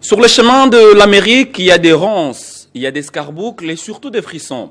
Sur le chemin de l'Amérique, il y a des ronces, il y a des scarboucles et surtout des frissons.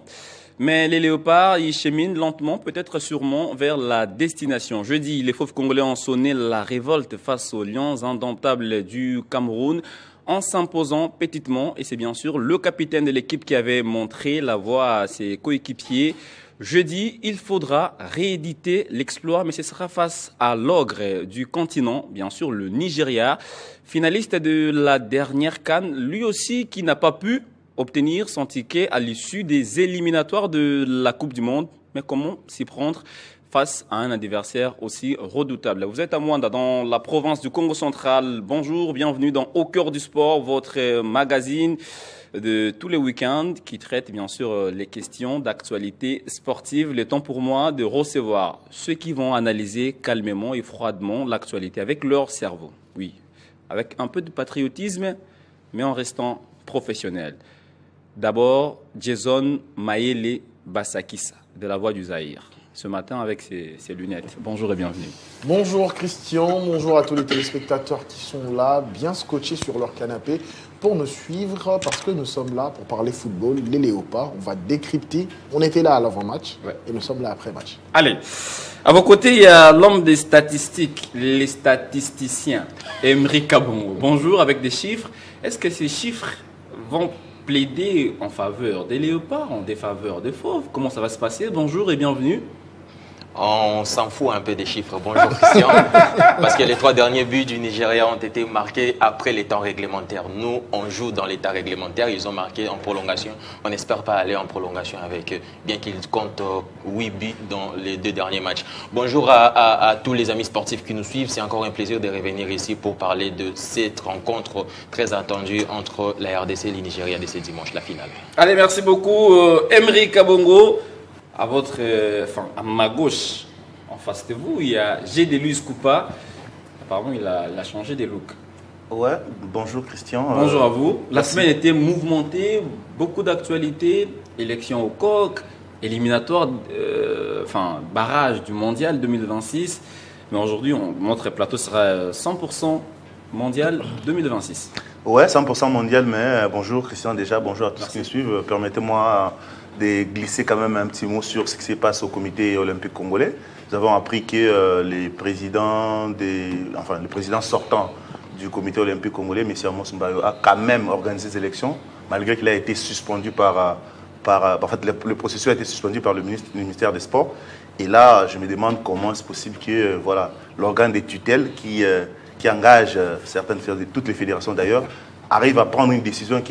Mais les léopards, ils cheminent lentement, peut-être sûrement, vers la destination. Jeudi, les fauves congolais ont sonné la révolte face aux lions indomptables du Cameroun en s'imposant petitement. Et c'est bien sûr le capitaine de l'équipe qui avait montré la voie à ses coéquipiers. Jeudi, il faudra rééditer l'exploit, mais ce sera face à l'ogre du continent, bien sûr le Nigeria, finaliste de la dernière CAN, lui aussi qui n'a pas pu obtenir son ticket à l'issue des éliminatoires de la Coupe du Monde. Mais comment s'y prendre face à un adversaire aussi redoutable? Vous êtes à Mwanda, dans la province du Congo central. Bonjour, bienvenue dans Au cœur du sport, votre magazine de tous les week-ends qui traite bien sûr les questions d'actualité sportive. Le temps pour moi de recevoir ceux qui vont analyser calmement et froidement l'actualité avec leur cerveau. Oui, avec un peu de patriotisme, mais en restant professionnel. D'abord, Jason Maele Basakissa, de la Voix du Zaïre. Ce matin avec ses lunettes. Bonjour et bienvenue. Bonjour Christian, bonjour à tous les téléspectateurs qui sont là, bien scotchés sur leur canapé pour nous suivre parce que nous sommes là pour parler football, les léopards. On va décrypter. On était là à l'avant-match et nous sommes là après-match. Allez, à vos côtés, il y a l'homme des statistiques, les statisticiens, Emery Kabongo. Bonjour avec des chiffres. Est-ce que ces chiffres vont plaider en faveur des léopards, en défaveur des fauves? Comment ça va se passer? Bonjour et bienvenue. On s'en fout un peu des chiffres. Bonjour Christian. Parce que les 3 derniers buts du Nigeria ont été marqués après les temps réglementaires. Nous, on joue dans les temps réglementaires. Ils ont marqué en prolongation. On n'espère pas aller en prolongation avec eux, bien qu'ils comptent 8 buts dans les 2 derniers matchs. Bonjour à tous les amis sportifs qui nous suivent. C'est encore un plaisir de revenir ici pour parler de cette rencontre très attendue entre la RDC et le Nigeria de ce dimanche, la finale. Allez, merci beaucoup Emery Kabongo. À à ma gauche, en face de vous, il y a Gédélus Koupa. Apparemment, il a changé de look. Ouais, bonjour Christian. Bonjour à vous. La merci. semaine était mouvementée, beaucoup d'actualités, élection au coq, éliminatoire, barrage du mondial 2026. Mais aujourd'hui, notre plateau sera 100% mondial 2026. Ouais, 100% mondial, mais bonjour Christian déjà, bonjour à tous qui nous suivent. Permettez-moi de glisser quand même un petit mot sur ce qui se passe au comité olympique congolais. Nous avons appris que le président sortant du comité olympique congolais, M. Amos Mbayo, a quand même organisé des élections, malgré qu'il a été suspendu le processus a été suspendu par le ministère des Sports. Et là, je me demande comment c'est possible que l'organe des tutelles qui engage toutes les fédérations d'ailleurs, arrive à prendre une décision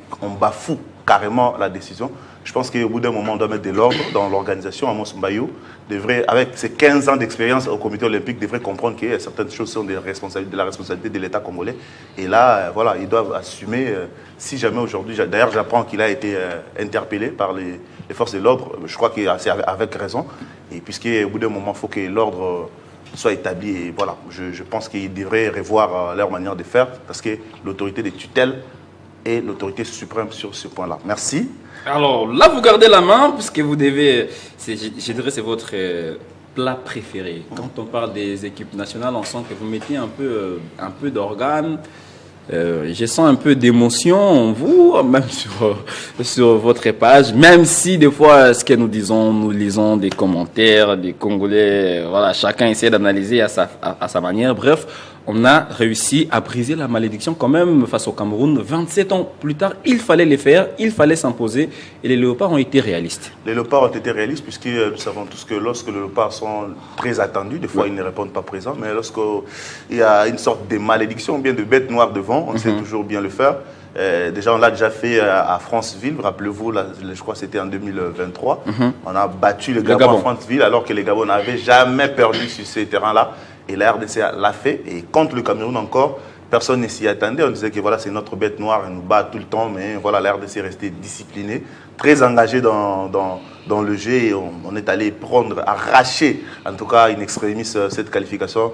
qu'on bafoue carrément la décision. Je pense qu'au bout d'un moment, on doit mettre de l'ordre dans l'organisation. Amos Mbayo devrait, avec ses 15 ans d'expérience au comité olympique, devrait comprendre que certaines choses sont de la responsabilité de l'État congolais. Et là, ils doivent assumer, si jamais aujourd'hui, d'ailleurs j'apprends qu'il a été interpellé par les forces de l'ordre, je crois que c'est avec raison, et puisqu'au bout d'un moment, il faut que l'ordre soit établi. Et voilà, je pense qu'ils devraient revoir leur manière de faire, parce que l'autorité des tutelles est l'autorité suprême sur ce point-là. Merci. Alors là, vous gardez la main, puisque vous devez, je dirais c'est votre plat préféré. Quand on parle des équipes nationales, on sent que vous mettez un peu d'organes. Je sens un peu d'émotion en vous, même sur votre page, même si des fois, ce que nous disons, nous lisons des commentaires, des Congolais, chacun essaie d'analyser à sa manière. Bref, on a réussi à briser la malédiction quand même face au Cameroun. 27 ans plus tard, il fallait les faire, il fallait s'imposer et les léopards ont été réalistes. Les léopards ont été réalistes puisque nous savons tous que lorsque les léopards sont très attendus, des fois ils ne répondent pas présents, mais lorsqu'il y a une sorte de malédiction, bien de bête noire devant, on sait toujours bien le faire. Déjà, on l'a déjà fait à Franceville, rappelez-vous, je crois que c'était en 2023. On a battu le Gabon à Franceville alors que les Gabon n'avaient jamais perdu sur ces terrains-là. Et la RDC l'a fait. Et contre le Cameroun encore, personne ne s'y attendait. On disait que c'est notre bête noire, elle nous bat tout le temps. Mais la RDC est restée disciplinée, très engagée dans le jeu. Et on est allé arracher, en tout cas, in extremis, cette qualification.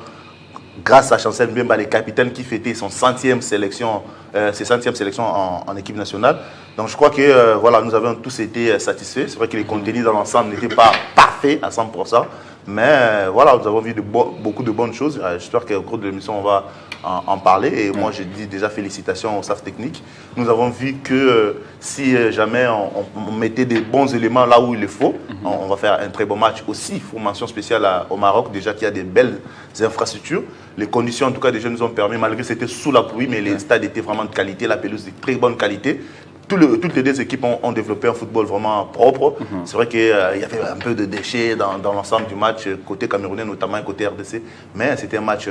Grâce à Chancel Mbemba, le capitaine qui fêtait ses 100e sélections en équipe nationale. Donc je crois que nous avons tous été satisfaits. C'est vrai que les contenus dans l'ensemble n'étaient pas parfaits à 100%. Mais voilà, nous avons vu beaucoup de bonnes choses. J'espère qu'au cours de l'émission, on va en parler. Et moi, je dis déjà félicitations au staff technique. Nous avons vu que si jamais on mettait des bons éléments là où il le faut, on va faire un très bon match. Aussi, il faut mention spéciale au Maroc, déjà qu'il y a des belles infrastructures. Les conditions, en tout cas, déjà nous ont permis, malgré que c'était sous la pluie, mais les stades étaient vraiment de qualité, la pelouse de très bonne qualité. Toutes les deux équipes ont développé un football vraiment propre. C'est vrai qu'il y avait un peu de déchets dans l'ensemble du match, côté camerounais, notamment côté RDC. Mais c'était un match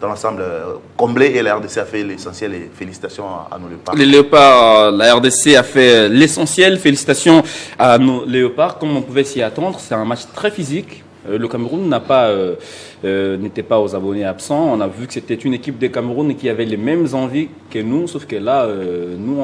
dans l'ensemble comblé et la RDC a fait l'essentiel. Et félicitations à nos Léopards. Les Léopards, la RDC a fait l'essentiel. Félicitations à nos Léopards. Comme on pouvait s'y attendre, c'est un match très physique. Le Cameroun n'était pas aux abonnés absents. On a vu que c'était une équipe de Cameroun qui avait les mêmes envies que nous, sauf que là, nous,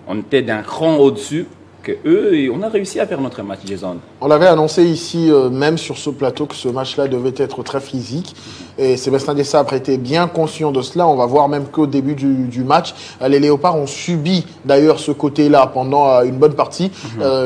on était d'un cran au-dessus que eux et on a réussi à faire notre match, Jason. On l'avait annoncé ici, même sur ce plateau, que ce match-là devait être très physique. Et Sébastien Desabre était bien conscient de cela. On va voir même qu'au début du match, les Léopards ont subi d'ailleurs ce côté-là pendant une bonne partie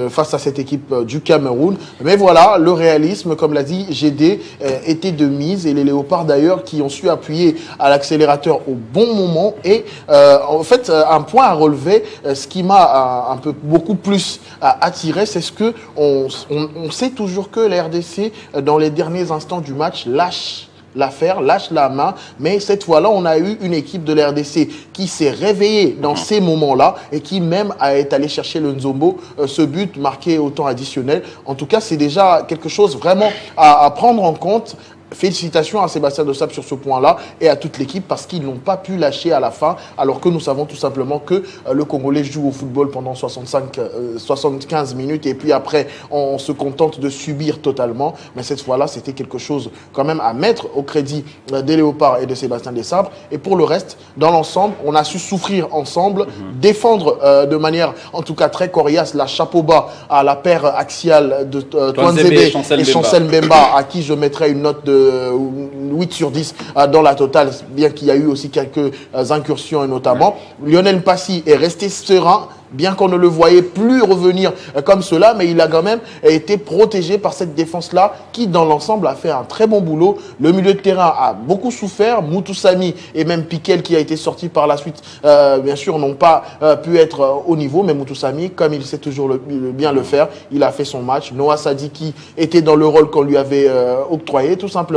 face à cette équipe du Cameroun. Mais voilà, le réalisme, comme l'a dit GD, était de mise. Et les Léopards d'ailleurs qui ont su appuyer à l'accélérateur au bon moment. Et en fait, un point à relever, ce qui m'a beaucoup plus attiré, c'est ce que on sait toujours que la RDC, dans les derniers instants du match, lâche l'affaire, lâche la main, mais cette fois-là, on a eu une équipe de la RDC qui s'est réveillée dans ces moments-là et qui même est allée chercher le Nzombo, ce but marqué au temps additionnel. En tout cas, c'est déjà quelque chose vraiment à prendre en compte. Félicitations à Sébastien Desabre sur ce point-là et à toute l'équipe parce qu'ils n'ont pas pu lâcher à la fin, alors que nous savons tout simplement que le Congolais joue au football pendant 75 minutes et puis après on se contente de subir totalement. Mais cette fois-là, c'était quelque chose quand même à mettre au crédit des Léopards et de Sébastien Desabre. Et pour le reste, dans l'ensemble, on a su souffrir ensemble, défendre de manière en tout cas très coriace la chapeau bas à la paire axiale de Touanzebe et Chancel Mbemba, à qui je mettrais une note de 8 sur 10 dans la totale, bien qu'il y a eu aussi quelques incursions et notamment. Lionel Passy est resté serein, bien qu'on ne le voyait plus revenir comme cela, mais il a quand même été protégé par cette défense-là qui, dans l'ensemble, a fait un très bon boulot. Le milieu de terrain a beaucoup souffert. Moutoussamy et même Piquel, qui a été sorti par la suite, bien sûr, n'ont pas pu être au niveau, mais Moutoussamy, comme il sait toujours bien le faire, il a fait son match. Noah Sadiki était dans le rôle qu'on lui avait octroyé, tout simplement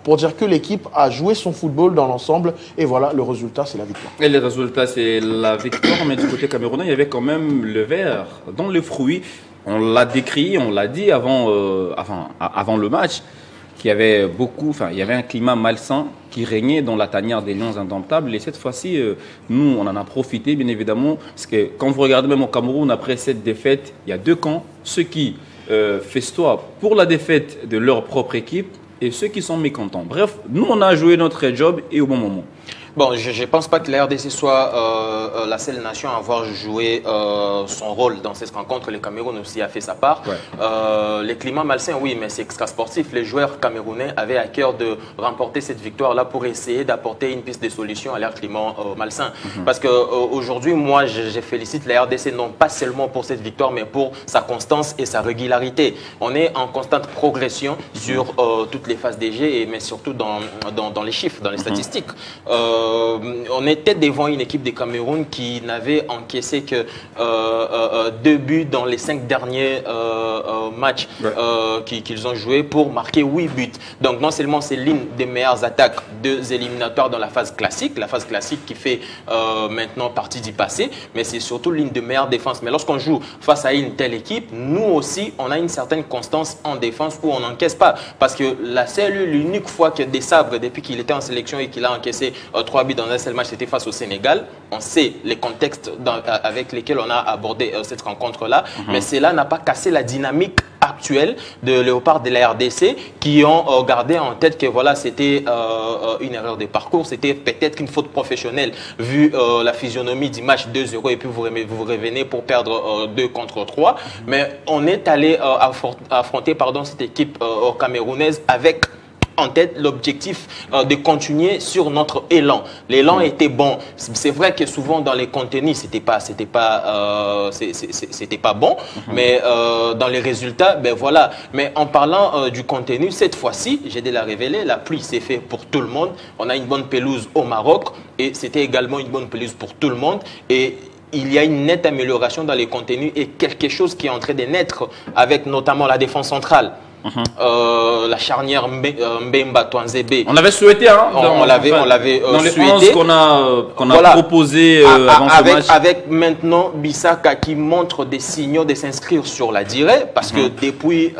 pour dire que l'équipe a joué son football dans l'ensemble. Et voilà, le résultat, c'est la victoire. Et le résultat, c'est la victoire, mais du côté camerounais, il y avait quand même le verre dans le fruit. On l'a décrit, on l'a dit avant le match, qu'il y avait il y avait un climat malsain qui régnait dans la tanière des Lions Indomptables. Et cette fois-ci, nous, on en a profité, bien évidemment, parce que quand vous regardez même au Cameroun, après cette défaite, il y a deux camps. Ceux qui festoient pour la défaite de leur propre équipe et ceux qui sont mécontents. Bref, nous, on a joué notre job et au bon moment. Bon, je ne pense pas que la RDC soit la seule nation à avoir joué son rôle dans cette rencontre. Le Cameroun aussi a fait sa part. Ouais. Les climats malsains, oui, mais c'est extra-sportif. Les joueurs camerounais avaient à cœur de remporter cette victoire-là pour essayer d'apporter une piste de solution à leur climat malsain. Parce qu'aujourd'hui, moi, je félicite la RDC non pas seulement pour cette victoire, mais pour sa constance et sa régularité. On est en constante progression sur toutes les phases des jeux, mais surtout dans les chiffres, dans les statistiques. On était devant une équipe des Cameroun qui n'avait encaissé que 2 buts dans les 5 derniers matchs qu'ils ont joués pour marquer 8 buts. Donc non seulement c'est l'une des meilleures attaques des éliminatoires dans la phase classique qui fait maintenant partie du passé, mais c'est surtout l'une des meilleures défenses. Mais lorsqu'on joue face à une telle équipe, nous aussi, on a une certaine constance en défense où on n'encaisse pas. Parce que l'unique fois que Desabre, depuis qu'il était en sélection et qu'il a encaissé 3 buts dans un seul match, c'était face au Sénégal. On sait les contextes avec lesquels on a abordé cette rencontre-là, mais cela n'a pas cassé la dynamique actuelle de Léopard de la RDC qui ont gardé en tête que voilà, c'était une erreur de parcours, c'était peut-être une faute professionnelle vu la physionomie du match 2-0 et puis vous revenez pour perdre 2 contre 3. Mais on est allé affronter cette équipe camerounaise avec en tête l'objectif de continuer sur notre élan. L'élan était bon. C'est vrai que souvent dans les contenus, c'était pas bon, mais dans les résultats, ben voilà. Mais en parlant du contenu, cette fois-ci, j'ai dû la révéler, la pluie s'est fait pour tout le monde. On a une bonne pelouse au Maroc et c'était également une bonne pelouse pour tout le monde. Et il y a une nette amélioration dans les contenus et quelque chose qui est en train de naître avec notamment la défense centrale. La charnière Mbemba Twanzebe. On l'avait souhaité, hein, on l'avait dans les souhaité. 11 qu'on a proposé avant ce match. Avec maintenant Bissaka qui montre des signaux de s'inscrire sur la durée, parce que depuis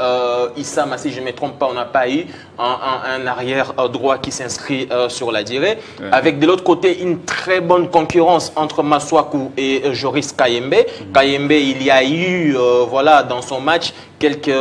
Issama, si je ne me trompe pas, on n'a pas eu un arrière droit qui s'inscrit sur la durée. Ouais. Avec de l'autre côté une très bonne concurrence entre Maswaku et Joris Kayembe. Kayembe, il y a eu voilà, dans son match quelques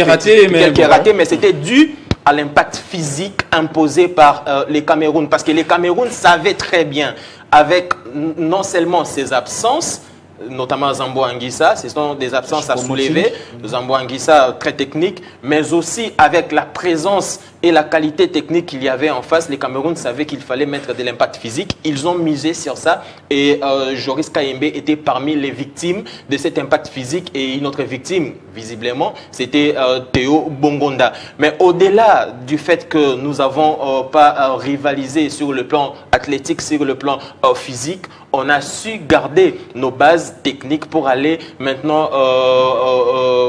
ratés, mais c'était dû à l'impact physique imposé par les Cameroun. Parce que les Cameroun savaient très bien, avec non seulement ses absences, notamment Zambo Anguissa, ce sont des absences à soulever, Zambo Anguissa très technique, mais aussi avec la présence et la qualité technique qu'il y avait en face, les Cameroun savaient qu'il fallait mettre de l'impact physique. Ils ont misé sur ça et Joris Kayembe était parmi les victimes de cet impact physique. Et une autre victime, visiblement, c'était Théo Bongonda. Mais au-delà du fait que nous n'avons pas rivalisé sur le plan athlétique, sur le plan physique, on a su garder nos bases techniques pour aller maintenant,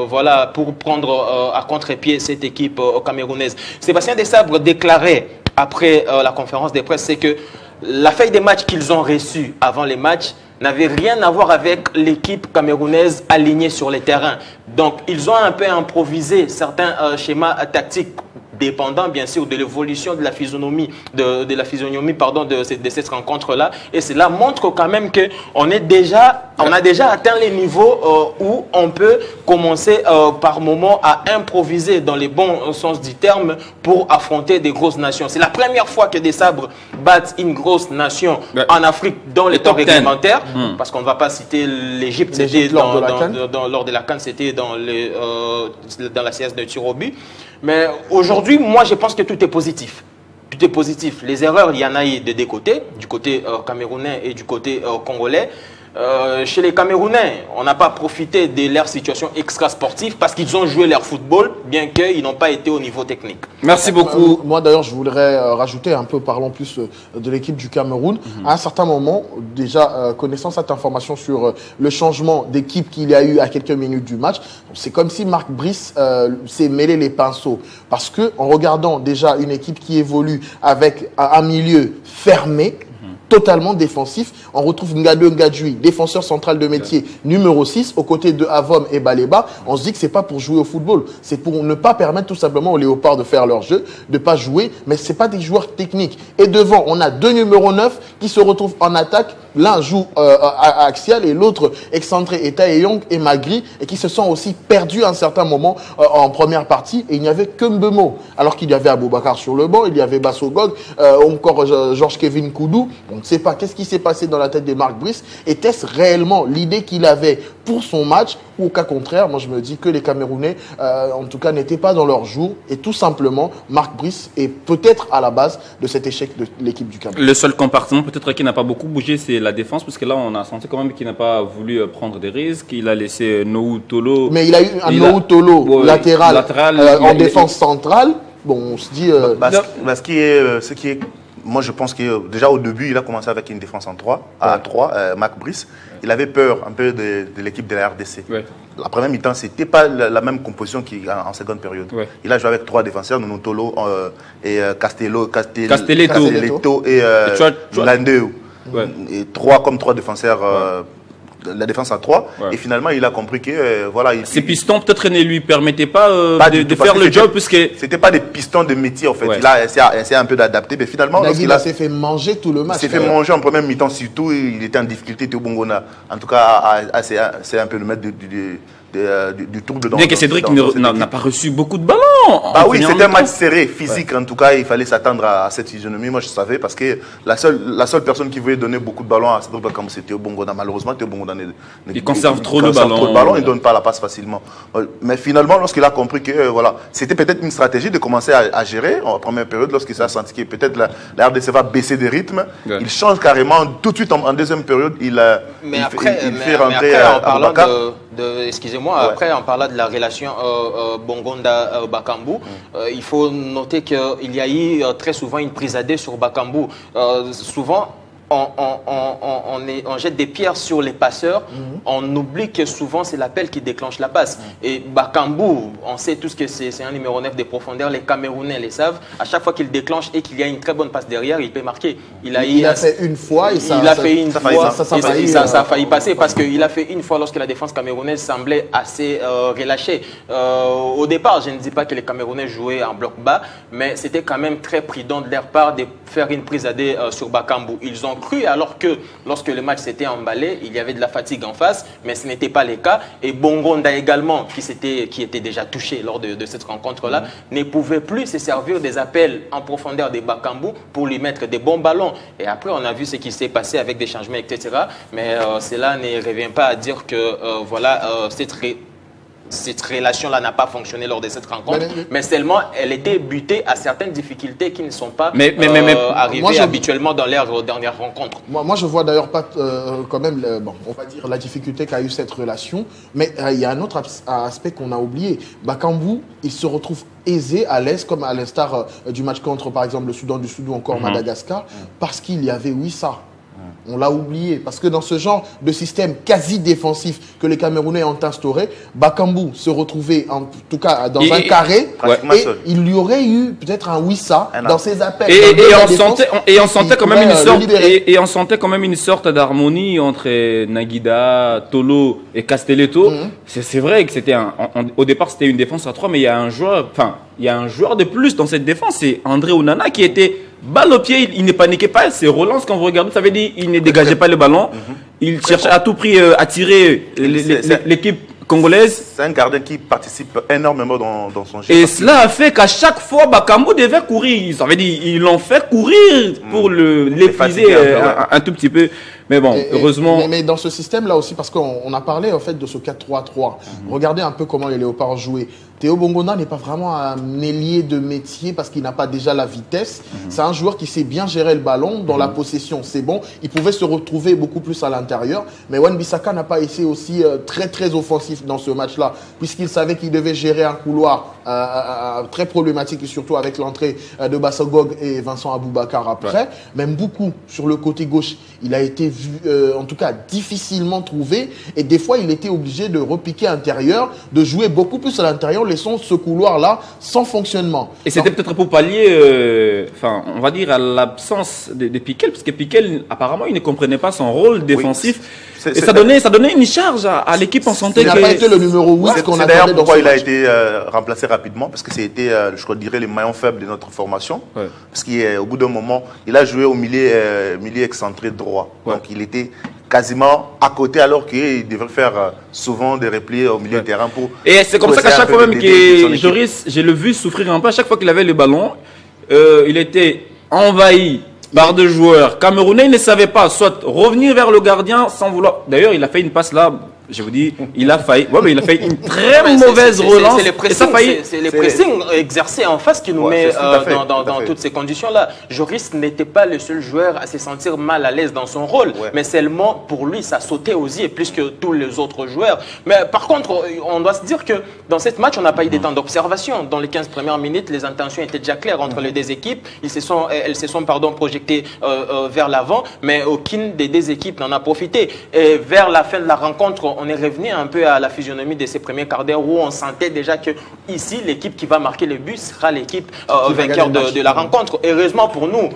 voilà, pour prendre à contre-pied cette équipe camerounaise. Sébastien Desabre déclarait après la conférence de presse, c'est que la feuille des matchs qu'ils ont reçue avant les matchs n'avait rien à voir avec l'équipe camerounaise alignée sur les terrains. Donc, ils ont un peu improvisé certains schémas tactiques, dépendant bien sûr de l'évolution de la physionomie de cette rencontre-là. Et cela montre quand même qu'on a déjà atteint les niveaux où on peut commencer par moment à improviser dans les bons sens du terme pour affronter des grosses nations. C'est la première fois que Desabre battent une grosse nation en Afrique dans les temps réglementaires, parce qu'on ne va pas citer l'Égypte, c'était lors de la CAN, c'était dans la CS de tir au but. Mais aujourd'hui, moi, je pense que tout est positif. Tout est positif. Les erreurs, il y en a eu des deux côtés, du côté camerounais et du côté congolais. Chez les Camerounais, on n'a pas profité de leur situation extra-sportive parce qu'ils ont joué leur football, bien qu'ils n'ont pas été au niveau technique. Merci beaucoup. Moi, d'ailleurs, je voudrais rajouter un peu, parlons plus de l'équipe du Cameroun. À un certain moment, déjà, connaissant cette information sur le changement d'équipe qu'il y a eu à quelques minutes du match, c'est comme si Marc Brice s'est mêlé les pinceaux. Parce qu'en regardant déjà une équipe qui évolue avec un milieu fermé, totalement défensif. On retrouve Ngado Ngadjoui, défenseur central de métier numéro 6, aux côtés de Avom et Baleba. On se dit que c'est pas pour jouer au football. C'est pour ne pas permettre tout simplement aux Léopards de faire leur jeu, de pas jouer, mais c'est pas des joueurs techniques. Et devant, on a deux numéros 9 qui se retrouvent en attaque. L'un joue axial et l'autre excentré, Eta Young et Magri, et qui se sont aussi perdus à un certain moment en première partie. Et il n'y avait que Mbemo. Alors qu'il y avait Aboubakar sur le banc, il y avait Bassogog, encore Georges Kevin Koudou. On ne sait pas qu'est-ce qui s'est passé dans la tête de Marc Brice. Était-ce réellement l'idée qu'il avait pour son match, ou au cas contraire, moi je me dis que les Camerounais, en tout cas, n'étaient pas dans leur jour. Et tout simplement, Marc Brice est peut-être à la base de cet échec de l'équipe du Cameroun. Le seul compartiment peut-être qui n'a pas beaucoup bougé, c'est la défense, parce que là, on a senti quand même qu'il n'a pas voulu prendre des risques. Il a laissé Nohou Tolo. Mais il a eu un Nohou Tolo latéral en défense centrale. Bon, on se dit... ce qui est moi, je pense que déjà au début, il a commencé avec une défense en 3, à 3, Marc Brice. Il avait peur un peu de l'équipe de la RDC. Ouais. La première mi-temps, ce n'était pas la même composition qu'en seconde période. Ouais. Il a joué avec 3 défenseurs, Nonotolo et Castelletto et Landeu. Ouais. Et 3 défenseurs. La défense à 3, et finalement il a compris que voilà. Ces pistons peut-être ne lui permettaient pas de faire le job, puisque c'était pas des pistons de métier en fait. Il a essayé un peu d'adapter, mais finalement il s'est fait manger tout le match. Il s'est fait manger en première mi-temps, surtout il était en difficulté. Théo Bongonda, en tout cas, c'est un peu le maître du trouble dans Bien que Cédric n'a pas reçu beaucoup de ballons. Bah oui, c'était un match serré, physique. En tout cas, il fallait s'attendre à cette physionomie. Moi, je savais parce que la seule personne qui voulait donner beaucoup de ballons à Cédric Bakambu, c'était Théo Bongonda. Malheureusement, Théo Bongonda il conserve trop le ballon. Il ne donne pas la passe facilement. Mais finalement, lorsqu'il a compris que voilà, c'était peut-être une stratégie de commencer à gérer en première période, lorsqu'il s'est senti que peut-être la RDC va baisser des rythmes, il change carrément tout de suite en deuxième période. Il fait rentrer en parlant excusez-moi, après en parlant de la relation Bongonda-Bakambu, il faut noter qu'il y a eu très souvent une prise à dé sur Bakambu. Souvent, on jette des pierres sur les passeurs, on oublie que souvent c'est l'appel qui déclenche la passe. Et Bakambu, on sait tous que c'est un numéro 9 de profondeur, les Camerounais le savent, à chaque fois qu'il déclenche et qu'il y a une très bonne passe derrière, il peut marquer. Il a fait une fois et ça a failli passer parce qu'il a fait une fois lorsque la défense camerounaise semblait assez relâchée. Au départ, je ne dis pas que les Camerounais jouaient en bloc bas, mais c'était quand même très prudent de leur part de faire une prise à dé sur Bakambu. Ils ont cru, alors que lorsque le match s'était emballé, il y avait de la fatigue en face, mais ce n'était pas le cas. Et Bongonda également, qui était déjà touché lors de cette rencontre-là, ne pouvait plus se servir des appels en profondeur des Bakambu pour lui mettre des bons ballons. Et après, on a vu ce qui s'est passé avec des changements, etc. Mais cela ne revient pas à dire que cette relation-là n'a pas fonctionné lors de cette rencontre, mais seulement elle était butée à certaines difficultés qui ne sont pas arrivées habituellement dans leurs dernières rencontres. Moi, je vois d'ailleurs pas quand même, on va dire la difficulté qu'a eu cette relation, mais il y a un autre aspect qu'on a oublié. Bakambu, il se retrouve aisé, à l'aise, comme à l'instar du match contre, par exemple, le Soudan du Sud ou encore Madagascar, parce qu'il y avait Wissa. On l'a oublié, parce que dans ce genre de système quasi défensif que les Camerounais ont instauré, Bakambu se retrouvait en tout cas dans un carré et il y aurait eu peut-être un Wissa dans ses appels. On sentait quand même une sorte d'harmonie entre Naguida, Tolo et Castelletto. C'est vrai que c'était au départ c'était une défense à 3, mais il y a un joueur de plus dans cette défense, c'est André Onana qui était balle au pied, il ne paniquait pas, ses relances quand vous regardez, ça veut dire il ne dégageait pas le ballon, il cherchait à tout prix à tirer l'équipe congolaise. C'est un gardien qui participe énormément dans son jeu. Et cela a fait qu'à chaque fois, Bakambu devait courir. Ça veut dire ils l'ont fait courir pour l'épuiser un tout petit peu. Mais bon, heureusement... Mais dans ce système-là aussi, parce qu'on a parlé en fait de ce 4-3-3, regardez un peu comment les Léopards jouaient. Théo Bongonda n'est pas vraiment un ailier de métier parce qu'il n'a pas déjà la vitesse. C'est un joueur qui sait bien gérer le ballon, dans la possession, c'est bon. Il pouvait se retrouver beaucoup plus à l'intérieur. Mais Wan-Bissaka n'a pas été aussi très offensif dans ce match-là, puisqu'il savait qu'il devait gérer un couloir très problématique, et surtout avec l'entrée de Bassogog et Vincent Aboubakar après. Même beaucoup sur le côté gauche. Il a été vu, en tout cas difficilement trouvé, et des fois il était obligé de repiquer intérieur, de jouer beaucoup plus à l'intérieur, laissant ce couloir-là sans fonctionnement. Et c'était peut-être pour pallier, on va dire, à l'absence de Piquel, parce que Piquel, apparemment, il ne comprenait pas son rôle défensif. Et ça donnait une charge à l'équipe, on sentait qu'il n'a pas été le numéro 8 qu'on attendait. C'est d'ailleurs pourquoi il a été remplacé rapidement, parce que c'était, je dirais, le maillon faible de notre formation. Parce qu'au bout d'un moment, il a joué au milieu excentré droit. Donc il était quasiment à côté, alors qu'il devrait faire souvent des replis au milieu de terrain pour... Et c'est comme ça qu'à chaque fois même que Joris, j'ai le vu souffrir un peu, à chaque fois qu'il avait le ballon, il était envahi par deux joueurs camerounais. Il ne savait pas soit revenir vers le gardien sans vouloir... D'ailleurs, il a fait une passe là, je vous dis, il a failli. Ouais, mais il a fait une très mauvaise relance. C'est les pressings exercés en face qui nous met dans toutes ces conditions-là. Joris n'était pas le seul joueur à se sentir mal à l'aise dans son rôle, mais seulement pour lui, ça sautait aux yeux plus que tous les autres joueurs. Mais par contre, on doit se dire que dans cette match, on n'a pas eu des temps d'observation. Dans les 15 premières minutes, les intentions étaient déjà claires entre les deux équipes. Elles se sont projetées vers l'avant, mais aucune des deux équipes n'en a profité. Et vers la fin de la rencontre, on est revenu un peu à la physionomie de ces premiers quarts d'heure où on sentait déjà que ici, l'équipe qui va marquer le but sera l'équipe vainqueur de la rencontre. Heureusement pour nous,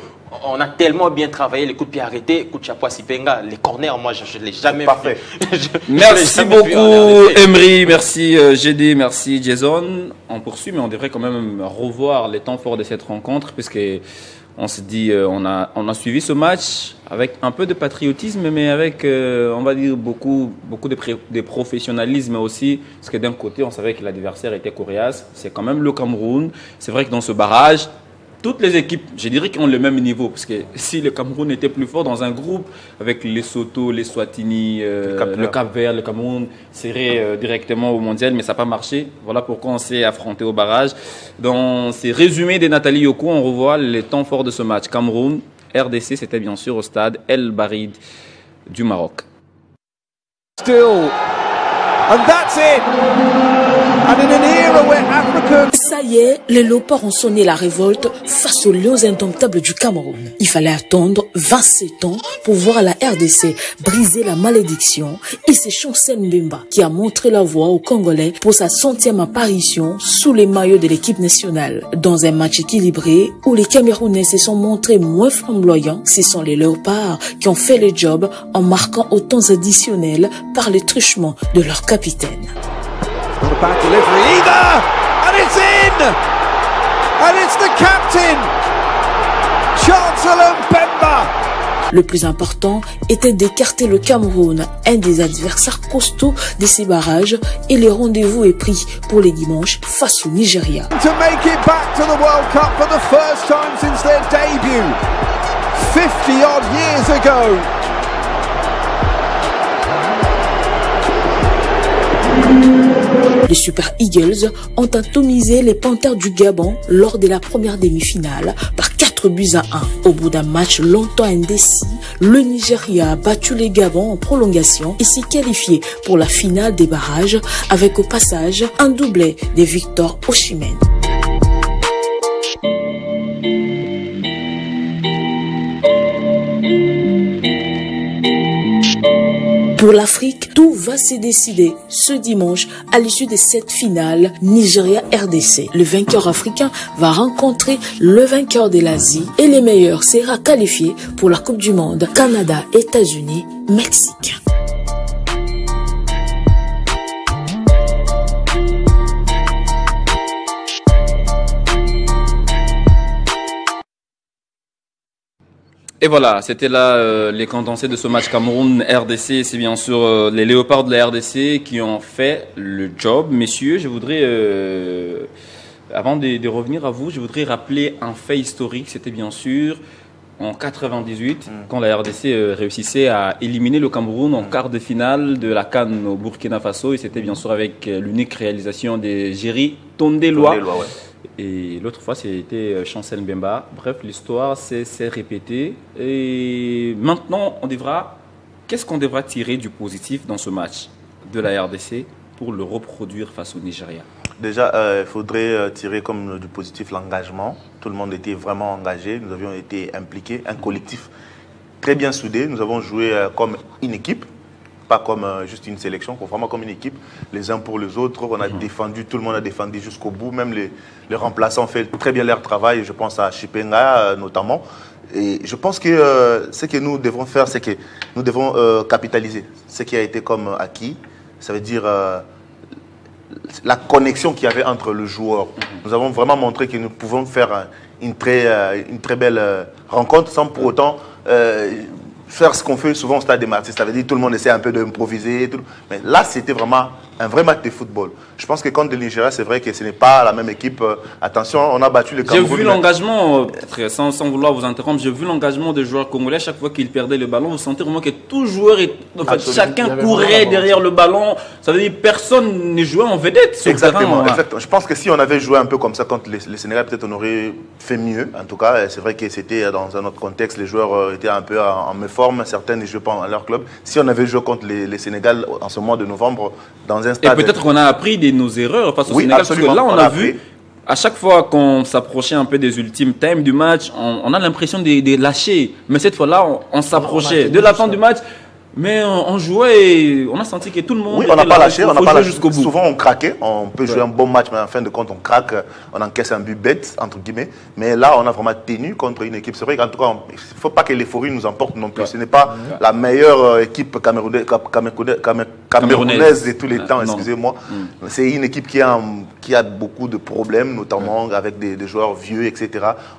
on a tellement bien travaillé les coups de pied arrêtés, coups de chapeau à Sipenga, les corners, moi je ne l'ai jamais fait. Merci beaucoup Emery, merci GD, merci Jason. On poursuit, mais on devrait quand même revoir les temps forts de cette rencontre, puisque On se dit, on a suivi ce match avec un peu de patriotisme, mais avec, on va dire, beaucoup de professionnalisme aussi. Parce que d'un côté, on savait que l'adversaire était coriace. C'est quand même le Cameroun. C'est vrai que dans ce barrage, toutes les équipes, je dirais, qui ont le même niveau. Parce que si le Cameroun était plus fort dans un groupe, avec les Lesotho, les Swatini, le Cap-Vert, le Cameroun serait directement au mondial, mais ça n'a pas marché. Voilà pourquoi on s'est affronté au barrage. Dans ces résumés de Nathalie Yoko, on revoit les temps forts de ce match. Cameroun, RDC, c'était bien sûr au stade El Barid du Maroc. Still, and that's it. And in an era where Africa... Ça y est, les léopards ont sonné la révolte face aux lions indomptables du Cameroun. Il fallait attendre 27 ans pour voir la RDC briser la malédiction, et c'est Chancel Mbemba qui a montré la voie aux Congolais pour sa 100e apparition sous les maillots de l'équipe nationale. Dans un match équilibré où les Camerounais se sont montrés moins flamboyants, ce sont les léopards qui ont fait le job en marquant au temps additionnel par les truchements de leur capitaine. Not a bad delivery either, and it's in, and it's the captain, Chancellor Mbemba. Le plus important était d'écarter le Cameroun, un des adversaires costauds de ces barrages, et le rendez-vous est pris pour les dimanches face au Nigeria. To make it back to the World Cup for the first time since their debut, 50-odd years ago. Les Super Eagles ont atomisé les Panthères du Gabon lors de la première demi-finale par 4-1. Au bout d'un match longtemps indécis, le Nigeria a battu les Gabons en prolongation et s'est qualifié pour la finale des barrages avec au passage un doublé de Victor Osimhen. Pour l'Afrique, tout va se décider ce dimanche à l'issue de cette finale Nigeria-RDC. Le vainqueur africain va rencontrer le vainqueur de l'Asie et le meilleur sera qualifié pour la Coupe du Monde Canada, États-Unis, Mexique. Et voilà, c'était là les condensés de ce match Cameroun-RDC. C'est bien sûr les léopards de la RDC qui ont fait le job. Messieurs, je voudrais, avant de revenir à vous, je voudrais rappeler un fait historique. C'était bien sûr en 98, quand la RDC réussissait à éliminer le Cameroun en quart de finale de la CAN au Burkina Faso. Et c'était bien sûr avec l'unique réalisation de Jerry Tondeloa. Ouais. Et l'autre fois, c'était Chancel Mbemba. Bref, l'histoire s'est répétée. Et maintenant, qu'est-ce qu'on devra tirer du positif dans ce match de la RDC pour le reproduire face au Nigeria? Déjà, il faudrait tirer comme du positif l'engagement. Tout le monde était vraiment engagé. Nous avions été impliqués, un collectif très bien soudé. Nous avons joué comme une équipe, pas comme juste une sélection, vraiment comme une équipe, les uns pour les autres. On a défendu, tout le monde a défendu jusqu'au bout. Même les remplaçants ont fait très bien leur travail. Je pense à Chipenga notamment. Et je pense que ce que nous devons faire, c'est que nous devons capitaliser ce qui a été comme acquis. Ça veut dire la connexion qu'il y avait entre le joueur. Nous avons vraiment montré que nous pouvons faire une très belle rencontre sans pour autant faire ce qu'on fait souvent au stade des Martyrs. Ça veut dire que tout le monde essaie un peu d'improviser. Mais là, c'était vraiment un vrai match de football. Je pense que contre le Nigeria, c'est vrai que ce n'est pas la même équipe. Attention, on a battu le Cameroun. J'ai vu l'engagement, sans vouloir vous interrompre, j'ai vu l'engagement des joueurs congolais. Chaque fois qu'ils perdaient le ballon, vous sentez vraiment que tout joueur, chacun courait derrière le ballon. Ça veut dire que personne ne jouait en vedette sur le terrain. Exactement. Je pense que si on avait joué un peu comme ça contre le Sénégal, peut-être on aurait fait mieux. En tout cas, c'est vrai que c'était dans un autre contexte. Les joueurs étaient un peu en méforme. Certains ne jouaient pas à leur club. Si on avait joué contre le Sénégal en ce mois de novembre, dans un stade... Et peut-être qu'on a appris de nos erreurs face au Sénégal. Absolument. Parce que là, on a vu, à chaque fois qu'on s'approchait un peu des ultimes times du match, on a l'impression de lâcher. Mais cette fois-là, on s'approchait. De la fin du match, Mais on jouait et on a senti que tout le monde. Oui, on n'a pas lâché, on n'a pas lâché. Jusqu'au bout. Souvent, on craquait. On peut jouer un bon match, mais en fin de compte, on craque. On encaisse un but bête, entre guillemets. Mais là, on a vraiment tenu contre une équipe. C'est vrai qu'en tout cas, il ne faut pas que l'euphorie nous emporte non plus. Ce n'est pas la meilleure équipe camerounaise de tous les temps, excusez-moi. C'est une équipe qui a beaucoup de problèmes, notamment avec des joueurs vieux, etc.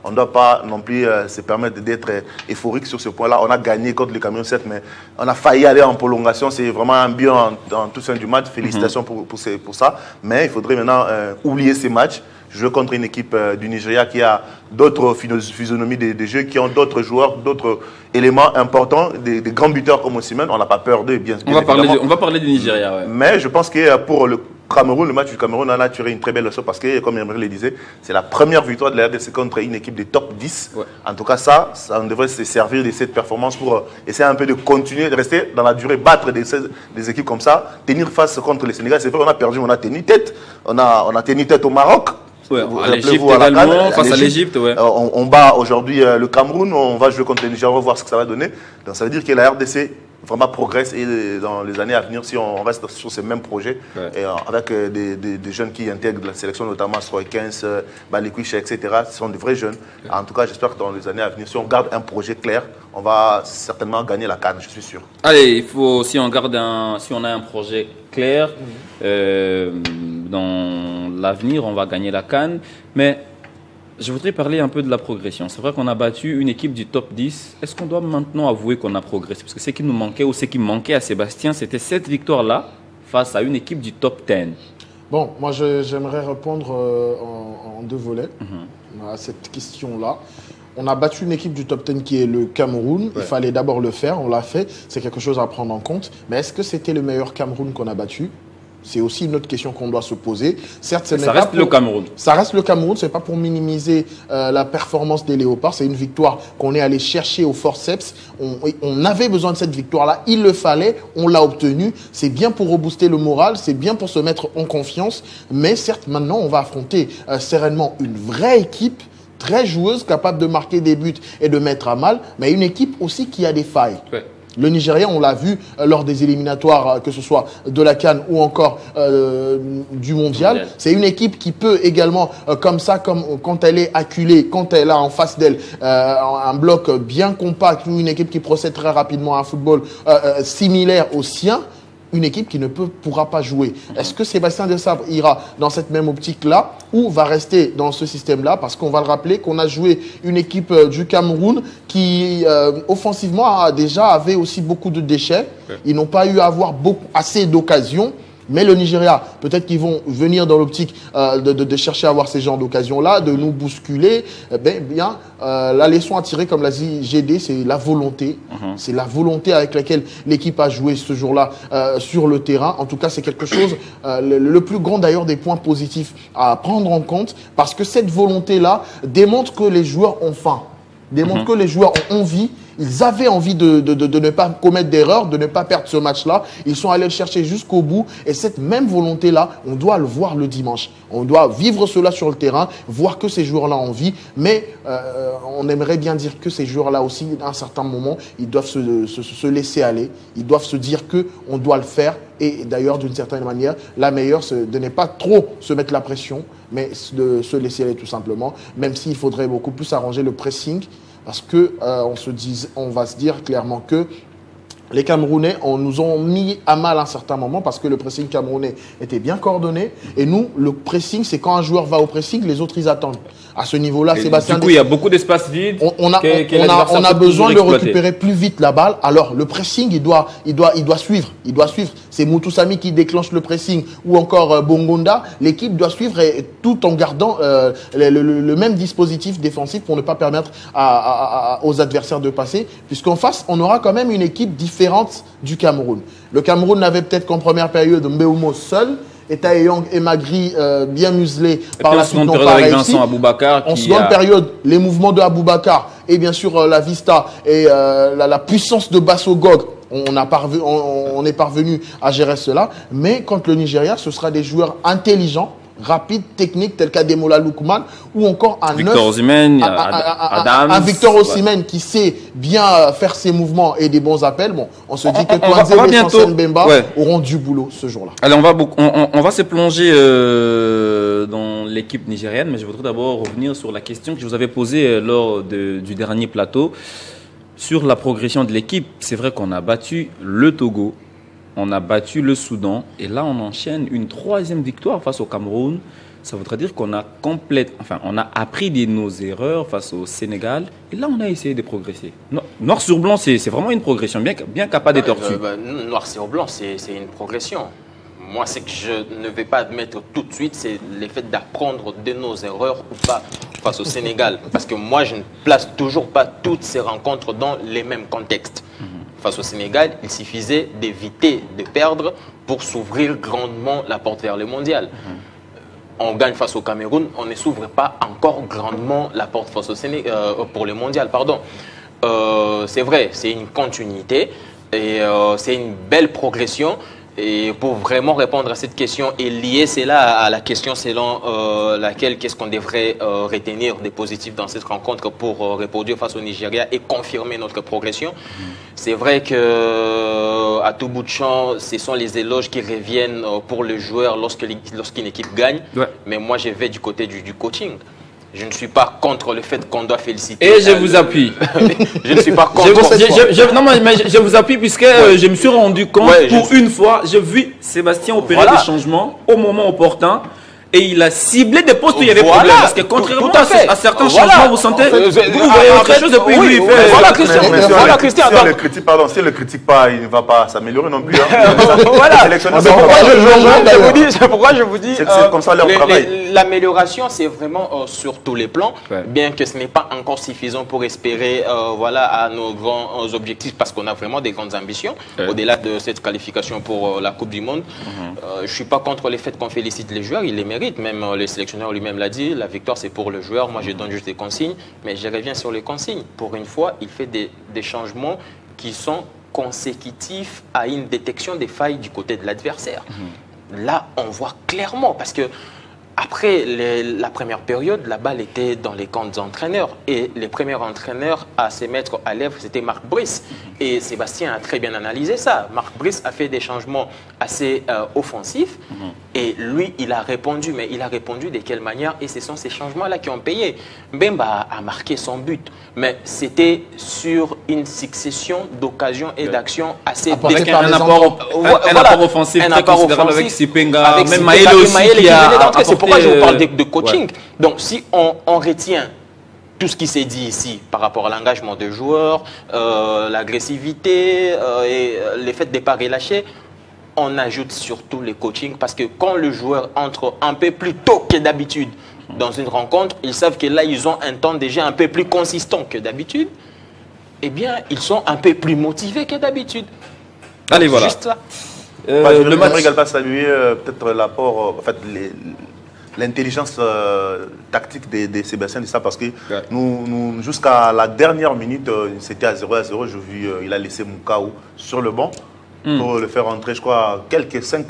On ne doit pas non plus se permettre d'être euphorique sur ce point-là. On a gagné contre le Cameroun, certes, mais on a failli aller en prolongation. C'est vraiment un but en toute fin du match. Félicitations pour ça. Mais il faudrait maintenant oublier ces matchs. Jouer contre une équipe du Nigeria qui a d'autres physionomies de jeu, qui ont d'autres joueurs, d'autres éléments importants, des grands buteurs comme Osimhen. On n'a pas peur d'eux, bien évidemment. On va parler du Nigeria. Ouais. Mais je pense que pour le Cameroun, le match du Cameroun en a tiré une très belle leçon parce que, comme Emery le disait, c'est la première victoire de la RDC contre une équipe de top 10. Ouais. En tout cas, ça devrait se servir de cette performance pour essayer un peu de continuer, de rester dans la durée, battre des équipes comme ça, tenir face contre les Sénégal. C'est vrai, on a perdu, on a tenu tête. On a tenu tête au Maroc. Ouais, à l'Égypte également, face à l'Égypte. Ouais. On bat aujourd'hui le Cameroun, on va jouer contre le Nigeria, on va voir ce que ça va donner. Donc ça veut dire que la RDC vraiment progresse et dans les années à venir, si on reste sur ces mêmes projets, et avec des jeunes qui intègrent la sélection, notamment Stroy 15, Balikwish, etc., ce sont de vrais jeunes. En tout cas, j'espère que dans les années à venir, si on garde un projet clair, on va certainement gagner la CAN, je suis sûr. Allez, il faut, si on a un projet clair, dans l'avenir, on va gagner la CAN. Mais je voudrais parler un peu de la progression. C'est vrai qu'on a battu une équipe du top 10. Est-ce qu'on doit maintenant avouer qu'on a progressé? Parce que ce qui nous manquait ou ce qui manquait à Sébastien, c'était cette victoire-là face à une équipe du top 10. Bon, moi j'aimerais répondre en deux volets à cette question-là. On a battu une équipe du top 10 qui est le Cameroun. Il fallait d'abord le faire, on l'a fait. C'est quelque chose à prendre en compte. Mais est-ce que c'était le meilleur Cameroun qu'on a battu? C'est aussi une autre question qu'on doit se poser. Certes, ça reste le Cameroun. Ça reste le Cameroun. C'est pas pour minimiser la performance des Léopards. C'est une victoire qu'on est allé chercher au forceps. On avait besoin de cette victoire-là. Il le fallait. On l'a obtenue. C'est bien pour rebooster le moral. C'est bien pour se mettre en confiance. Mais certes, maintenant, on va affronter sereinement une vraie équipe très joueuse, capable de marquer des buts et de mettre à mal, mais une équipe aussi qui a des failles. Ouais. Le Nigeria, on l'a vu lors des éliminatoires, que ce soit de la CAN ou encore du Mondial. C'est une équipe qui peut également, comme ça, comme quand elle est acculée, quand elle a en face d'elle un bloc bien compact ou une équipe qui procède très rapidement à un football similaire au sien, une équipe qui ne pourra pas jouer. Est-ce que Sébastien Desabre ira dans cette même optique-là ou va rester dans ce système-là? Parce qu'on va le rappeler qu'on a joué une équipe du Cameroun qui, offensivement, avait aussi beaucoup de déchets. Ils n'ont pas eu à avoir assez d'occasions. Mais le Nigeria, peut-être qu'ils vont venir dans l'optique de chercher à avoir ces genres d'occasions-là, de nous bousculer. La leçon à tirer, comme l'a dit GD, c'est la volonté. C'est la volonté avec laquelle l'équipe a joué ce jour-là sur le terrain. En tout cas, c'est quelque chose, le plus grand d'ailleurs des points positifs à prendre en compte, parce que cette volonté-là démontre que les joueurs ont faim, démontre que les joueurs ont envie. Ils avaient envie de ne pas commettre d'erreurs, de ne pas perdre ce match-là. Ils sont allés le chercher jusqu'au bout. Et cette même volonté-là, on doit le voir le dimanche. On doit vivre cela sur le terrain, voir que ces joueurs-là ont envie. Mais on aimerait bien dire que ces joueurs-là aussi, à un certain moment, ils doivent se laisser aller. Ils doivent se dire qu'on doit le faire. Et d'ailleurs, d'une certaine manière, la meilleure, c'est de ne pas trop se mettre la pression, mais de se laisser aller tout simplement. Même s'il faudrait beaucoup plus arranger le pressing. Parce que on va se dire clairement que les Camerounais nous ont mis à mal à un certain moment parce que le pressing camerounais était bien coordonné. Et nous, le pressing, c'est quand un joueur va au pressing, les autres, ils attendent. À ce niveau-là, Sébastien... Du coup, il y a beaucoup d'espace vide. On a besoin de récupérer plus vite la balle. Alors, le pressing, il doit suivre. Il doit suivre. C'est Moutoussamy qui déclenche le pressing ou encore Bongonda. L'équipe doit suivre tout en gardant le même dispositif défensif pour ne pas permettre aux adversaires de passer. Puisqu'en face, on aura quand même une équipe différente du Cameroun. Le Cameroun n'avait peut-être qu'en première période Mbeumo seul. Et Taeyong et Magri bien muselés par la suite n'ont pas réussi. En seconde période, les mouvements de Aboubakar et bien sûr la vista et la puissance de Basso Gog, on est parvenu à gérer cela. Mais contre le Nigeria, ce sera des joueurs intelligents. rapides, techniques, tels qu'Ademola Lookman, ou encore un Victor Osimhen, Adams. Un Victor Osimhen qui sait bien faire ses mouvements et des bons appels. Bon, on se dit que Kwanzaa et Chancel Mbemba auront du boulot ce jour-là. Allez, on va se plonger dans l'équipe nigérienne, mais je voudrais d'abord revenir sur la question que je vous avais posée lors du dernier plateau sur la progression de l'équipe. C'est vrai qu'on a battu le Togo, on a battu le Soudan, et là on enchaîne une 3e victoire face au Cameroun. Ça voudrait dire qu'on a on a appris de nos erreurs face au Sénégal, et là on a essayé de progresser. Noir sur blanc, c'est vraiment une progression, bien qu'il n'y a pas de tortues. Noir sur blanc, c'est une progression. Moi, ce que je ne vais pas admettre tout de suite, c'est le fait d'apprendre de nos erreurs ou pas face au Sénégal. Parce que moi, je ne place toujours pas toutes ces rencontres dans les mêmes contextes. Face au Sénégal, il suffisait d'éviter de perdre pour s'ouvrir grandement la porte vers le mondial. On gagne face au Cameroun, on ne s'ouvre pas encore grandement la porte face au Sénégal, pour le mondial. C'est vrai, c'est une continuité et c'est une belle progression. Et pour vraiment répondre à cette question et lier cela à la question selon laquelle qu'est-ce qu'on devrait retenir des positifs dans cette rencontre pour reproduire face au Nigeria et confirmer notre progression. C'est vrai que à tout bout de champ, ce sont les éloges qui reviennent pour le joueur lorsqu'une équipe gagne. Mais moi, je vais du côté du coaching. Je ne suis pas contre le fait qu'on doit féliciter. Et je vous appuie. Je ne suis pas contre. Non, mais je vous appuie puisque je me suis rendu compte pour une fois, j'ai vu Sébastien opérer des changements au moment opportun. Et il a ciblé des postes où il y avait problème. Parce que contrairement à certains changements, vous sentez, vous voyez autre chose depuis lui. Voilà, Christian. Si on ne le critique pas, il ne va pas s'améliorer non plus. Voilà. C'est pourquoi je vous dis, c'est comme ça leur travail. L'amélioration, c'est vraiment sur tous les plans, bien que ce n'est pas encore suffisant pour espérer à nos grands objectifs, parce qu'on a vraiment des grandes ambitions, au-delà de cette qualification pour la Coupe du Monde. Je ne suis pas contre le fait qu'on félicite les joueurs, ils les méritent. Même le sélectionneur lui-même l'a dit, la victoire c'est pour le joueur, moi je donne juste des consignes, mais je reviens sur les consignes. Pour une fois, il fait des changements qui sont consécutifs à une détection des failles du côté de l'adversaire. Là, on voit clairement, parce que après la première période, la balle était dans les camps des entraîneurs. Et les premiers entraîneurs à se mettre à l'œuvre, c'était Marc Brice. Et Sébastien a très bien analysé ça. Marc Brice a fait des changements assez offensifs. Et lui, il a répondu. Mais il a répondu de quelle manière? Et ce sont ces changements-là qui ont payé. Mbemba a marqué son but. Mais c'était sur une succession d'occasions et d'actions assez... Avec un apport offensif très considérable avec Sipenga, même Maël aussi qui a... C'est pourquoi je vous parle de coaching. Donc, si on retient tout ce qui s'est dit ici par rapport à l'engagement des joueurs, l'agressivité et le fait de ne pas relâcher, on ajoute surtout le coaching, parce que quand le joueur entre un peu plus tôt que d'habitude dans une rencontre, ils savent que là, ils ont un temps déjà un peu plus consistant que d'habitude, eh bien, ils sont un peu plus motivés que d'habitude. Allez, voilà. Juste là. Le match également saluer peut-être l'apport, l'intelligence tactique de Sébastien Dissa, parce que nous jusqu'à la dernière minute, c'était à 0-0. J'ai vu il a laissé Moukao sur le banc pour le faire rentrer, je crois, quelques 5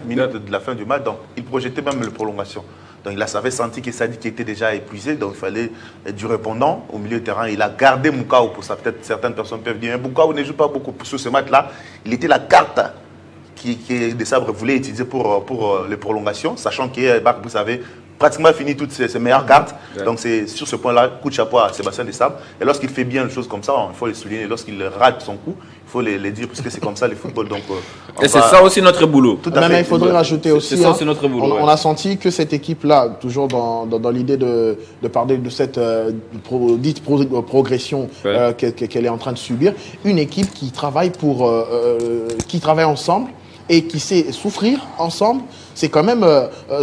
minutes de la fin du match. Donc, il projetait même la prolongation. Donc, il avait senti que Sadi qui était déjà épuisé, donc il fallait du répondant au milieu de terrain. Il a gardé Moukao pour ça. Peut-être certaines personnes peuvent dire, mais Moukao ne joue pas beaucoup sur ce match-là. Il était la carte qui de Sabre voulait utiliser pour les prolongations, sachant que Marc Brice avait pratiquement fini toutes ses meilleures cartes. Donc c'est sur ce point-là, coup de chapeau à Sébastien Desabre. Et lorsqu'il fait bien les choses comme ça, il faut les souligner. Lorsqu'il rate son coup, il faut les dire, parce que c'est comme ça le football. Donc, et c'est ça aussi notre boulot. Tout à fait. Mais il faudrait rajouter aussi, ça, notre boulot, on a senti que cette équipe-là, toujours dans l'idée de parler de cette dite progression qu'elle est en train de subir, une équipe qui travaille qui travaille ensemble et qui sait souffrir ensemble. C'est quand même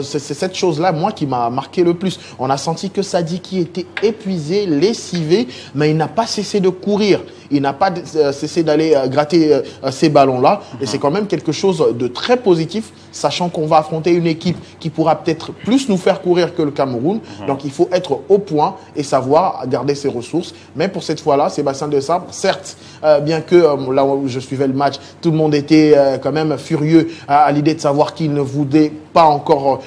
c'est cette chose-là, moi, qui m'a marqué le plus. On a senti que Sadiki était épuisé, lessivé, mais il n'a pas cessé de courir. Il n'a pas cessé d'aller gratter ces ballons-là. Et c'est quand même quelque chose de très positif, sachant qu'on va affronter une équipe qui pourra peut-être plus nous faire courir que le Cameroun. Donc, il faut être au point et savoir garder ses ressources. Mais pour cette fois-là, Sébastien Desabre, certes, bien que là où je suivais le match, tout le monde était quand même furieux à l'idée de savoir qu'il ne voulait voulait pas encore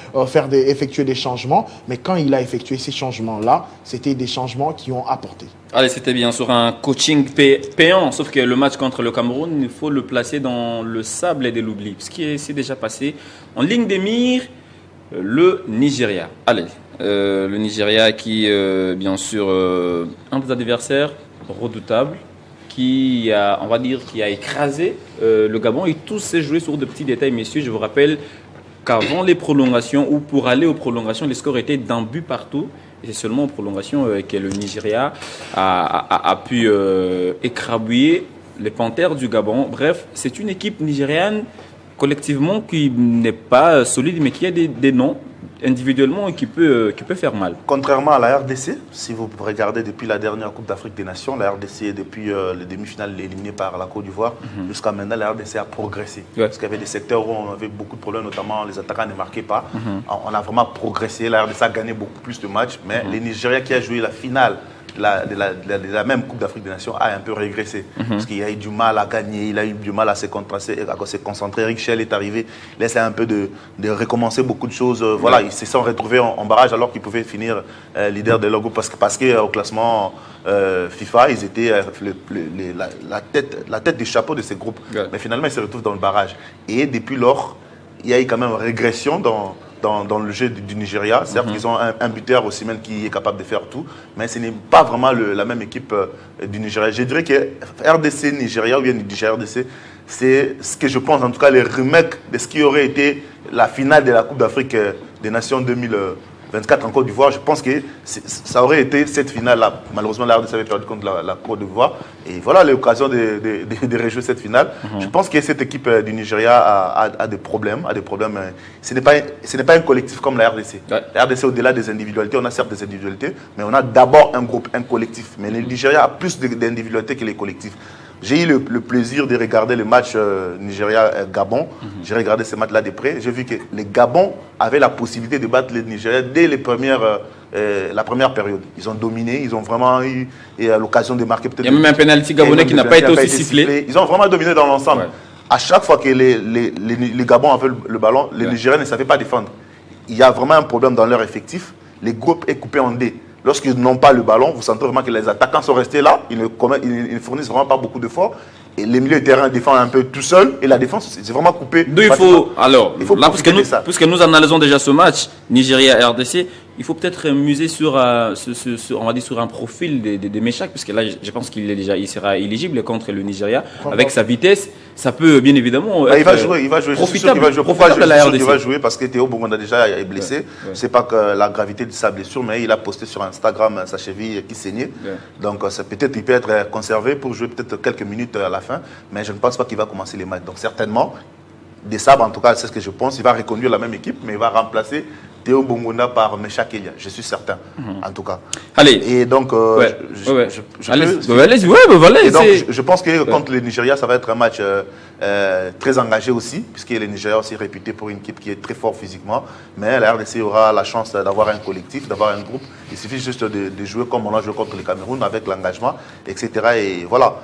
effectuer des changements, mais quand il a effectué ces changements-là, c'était des changements qui ont apporté. Allez, c'était bien sûr un coaching payant, sauf que le match contre le Cameroun, il faut le placer dans le sable et de l'oubli. Ce qui s'est déjà passé en ligne des mires, le Nigeria. Allez, le Nigeria qui, bien sûr, un des adversaires redoutables, qui a, on va dire, qui a écrasé le Gabon, et tout s'est joué sur de petits détails, messieurs. Je vous rappelle qu'avant les prolongations, ou pour aller aux prolongations, les scores étaient d'un but partout. Et c'est seulement en prolongation que le Nigeria a pu écrabouiller les Panthères du Gabon. Bref, c'est une équipe nigériane collectivement qui n'est pas solide, mais qui a des noms individuellement qui peut faire mal. Contrairement à la RDC, si vous regardez depuis la dernière Coupe d'Afrique des Nations, la RDC, depuis les demi-finales éliminée par la Côte d'Ivoire, jusqu'à maintenant, la RDC a progressé. Ouais. Parce qu'il y avait des secteurs où on avait beaucoup de problèmes, notamment les attaquants ne marquaient pas. On a vraiment progressé. La RDC a gagné beaucoup plus de matchs, mais les Nigériens qui a joué la finale de la même Coupe d'Afrique des Nations a un peu régressé. Parce qu'il a eu du mal à gagner, il a eu du mal à se concentrer. Eric Schell est arrivé, il essaie un peu de recommencer beaucoup de choses. Voilà, ils se sont retrouvés en barrage alors qu'ils pouvaient finir leader de leur groupe. Parce qu'au classement FIFA, ils étaient la tête du chapeau de ces groupes. Ouais. Mais finalement, ils se retrouvent dans le barrage. Et depuis lors, il y a eu quand même régression dans le jeu du Nigeria. Certes, ils ont un buteur aussi même qui est capable de faire tout, mais ce n'est pas vraiment la même équipe du Nigeria. Je dirais que RDC Nigeria ou bien Nigeria RDC, c'est ce que je pense, en tout cas, les remakes de ce qui aurait été la finale de la Coupe d'Afrique des Nations 2024 en Côte d'Ivoire. Je pense que ça aurait été cette finale-là. Malheureusement, la RDC avait perdu contre la Côte d'Ivoire. Et voilà l'occasion de rejouer cette finale. Je pense que cette équipe du Nigeria a des problèmes. Ce n'est pas un collectif comme la RDC. Ouais. La RDC, au-delà des individualités, on a certes des individualités, mais on a d'abord un groupe, un collectif. Mais le Nigeria a plus d'individualités que les collectifs. J'ai eu le plaisir de regarder le match Nigeria-Gabon. J'ai regardé ce match-là de près. J'ai vu que les Gabon avaient la possibilité de battre le Nigeria dès la première période. Ils ont dominé, ils ont vraiment eu l'occasion de marquer peut-être. Il y a même un penalty gabonais qui n'a pas été aussi sifflé. Ils ont vraiment dominé dans l'ensemble. Ouais. À chaque fois que les Gabon avaient le ballon, les Nigériens ne savaient pas défendre. Il y a vraiment un problème dans leur effectif. Les groupes est coupé en deux. Lorsqu'ils n'ont pas le ballon, vous sentez vraiment que les attaquants sont restés là. Ils ne fournissent vraiment pas beaucoup d'efforts. Et les milieux de terrain défendent un peu tout seul. Et la défense, c'est vraiment coupé. D'où il faut là, puisque nous analysons déjà ce match, Nigeria-RDC, il faut peut-être muser sur, on va dire, sur un profil de Meshak, parce que là, je pense qu'il sera éligible contre le Nigeria. Avec sa vitesse, ça peut bien évidemment être il va jouer. Profitable Il va jouer parce que Théo Bongonda déjà est blessé. Ouais. Je ne sais pas que la gravité de sa blessure, mais il a posté sur Instagram sa cheville qui saignait. Ouais. Donc peut-être il peut être conservé pour jouer peut-être quelques minutes à la fin, mais je ne pense pas qu'il va commencer les matchs. Donc certainement, Desabre, en tout cas, c'est ce que je pense, il va reconduire la même équipe, mais il va remplacer Théo Bongonda par Meshak Elia, je suis certain, en tout cas. Allez. Et donc, je pense que contre le Nigeria, ça va être un match très engagé aussi, puisque le Nigeria aussi est réputé pour une équipe qui est très forte physiquement. Mais la RDC aura la chance d'avoir un collectif, d'avoir un groupe. Il suffit juste de jouer comme on a joué contre le Cameroun, avec l'engagement, etc. Et voilà.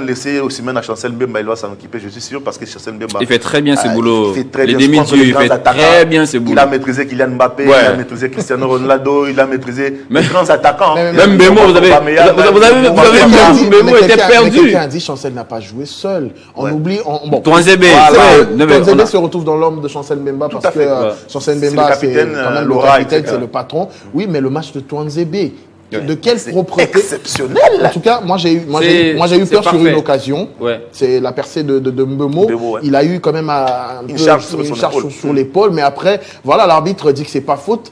Laisser à Chancel Mbemba, il va s'en occuper, je suis sûr, parce que Chancel Mbemba. Il fait très bien ce boulot. Il fait très bien ce boulot. Il a maîtrisé Kylian Mbappé, il a maîtrisé Cristiano Ronaldo, il a maîtrisé les grands attaquants. Même Bémo, vous avez vu, Bémo était perdu. Quelqu'un a dit Chancel n'a pas joué seul. On oublie. Toinzébé se retrouve dans l'ombre de Chancel Mbemba parce que Chancel Mbemba, c'est quand même le capitaine, c'est le patron. Oui, mais le match de Toinzébé. De quelle propreté exceptionnel. En tout cas, moi j'ai eu peur sur une occasion. Ouais. C'est la percée de Mbemo. Ouais. Il a eu quand même une charge sur l'épaule, mais après, voilà, l'arbitre dit que c'est pas faute.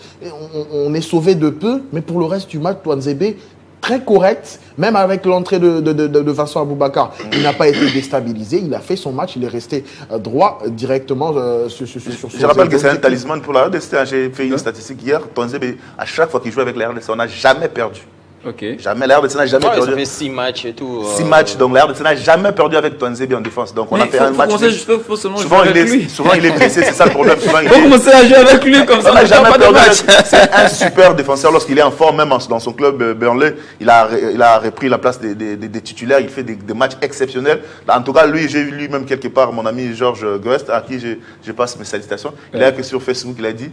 On est sauvé de peu, mais pour le reste du match, Toinzébé, très correct, même avec l'entrée de Vincent Aboubakar. Il n'a pas été déstabilisé, il a fait son match, il est resté droit directement sur Je rappelle que c'est un talisman pour la RDC. J'ai fait une statistique hier. Toinzébé, à chaque fois qu'il joue avec la RDC, on n'a jamais perdu. Ok. Jamais, la RDC n'a jamais Ouais, perdu. ça fait 6 matchs et tout. 6 matchs, donc la RDC n'a jamais perdu avec Twanzebe en défense. Donc on a fait un match. Souvent il est blessé, c'est ça le problème. Souvent, il faut commencer à jouer avec lui comme ça. On n'a jamais perdu. C'est un super défenseur lorsqu'il est en forme, même dans son club Burnley. Il a repris la place des titulaires. Il fait des matchs exceptionnels. En tout cas, lui, j'ai lu même quelque part mon ami Georges Goest, à qui je passe mes salutations. Il a écrit sur Facebook, il a dit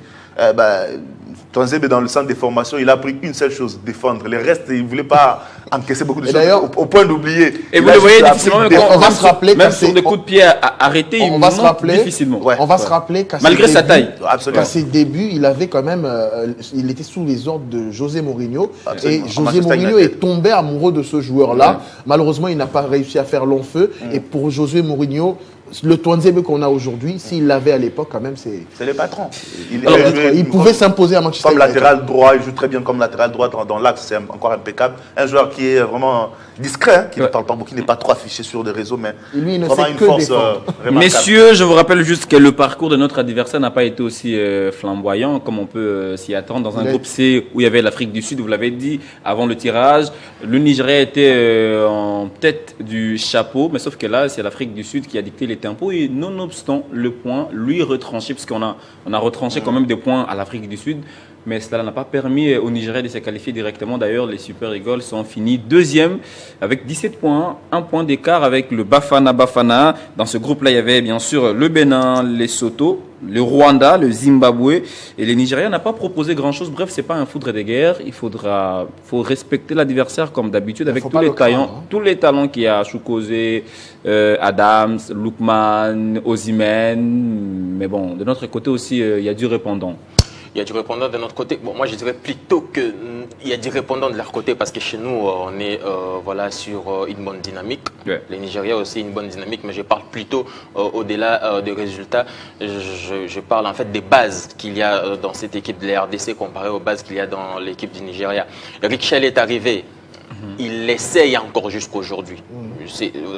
Twanzebe dans le centre des formations, il a appris une seule chose, défendre. Le reste, il ne voulait pas encaisser beaucoup de choses au point d'oublier. Et vous le voyez difficilement, on va se rappeler même sur des coups de pied arrêtés, on va se rappeler difficilement. On va se rappeler qu'à malgré sa taille. À ses débuts, il avait quand même, il était sous les ordres de José Mourinho. Absolument. Et José Mourinho est tombé amoureux de ce joueur-là. Malheureusement, il n'a pas réussi à faire long feu. Et pour José Mourinho, le Twanzebe qu'on a aujourd'hui, s'il l'avait à l'époque, quand même, c'est le patron. Il pouvait s'imposer à Manchester United. Comme United. latéral droit, il joue très bien comme latéral droit dans l'axe, c'est encore impeccable. Un joueur qui est vraiment discret, qui ne parle pas beaucoup, qui n'est pas trop affiché sur des réseaux, mais lui, il ne vraiment sait une que force défendre. remarquable. Messieurs, je vous rappelle juste que le parcours de notre adversaire n'a pas été aussi flamboyant comme on peut s'y attendre. Dans un groupe C où il y avait l'Afrique du Sud, vous l'avez dit avant le tirage, le Nigeria était en tête du chapeau, mais sauf que là, c'est l'Afrique du Sud qui a dicté les tempos et nonobstant le point, lui retranché, puisqu'on a retranché quand même des points à l'Afrique du Sud. Mais cela n'a pas permis au Nigeria de se qualifier directement. D'ailleurs, les Super Eagles sont finis deuxième avec 17 points, un point d'écart avec le Bafana. Dans ce groupe-là, il y avait bien sûr le Bénin, les Lesotho, le Rwanda, le Zimbabwe. Et le Nigeria n'a pas proposé grand-chose. Bref, ce n'est pas un foudre de guerre. Faut respecter l'adversaire comme d'habitude avec tous les talents qu'il y a. Chukwueze, Adams, Lookman, Osimhen. Mais bon, de notre côté aussi, il y a du répondant. Il y a du répondant de notre côté. Bon, moi, je dirais plutôt qu'il y a du répondant de leur côté parce que chez nous, on est sur une bonne dynamique. Ouais. Le Nigeria aussi une bonne dynamique, mais je parle plutôt au-delà des résultats. Je parle en fait des bases qu'il y a dans cette équipe de la RDC comparée aux bases qu'il y a dans l'équipe du Nigeria. Eric Shell est arrivé. Il l'essaye encore jusqu'aujourd'hui.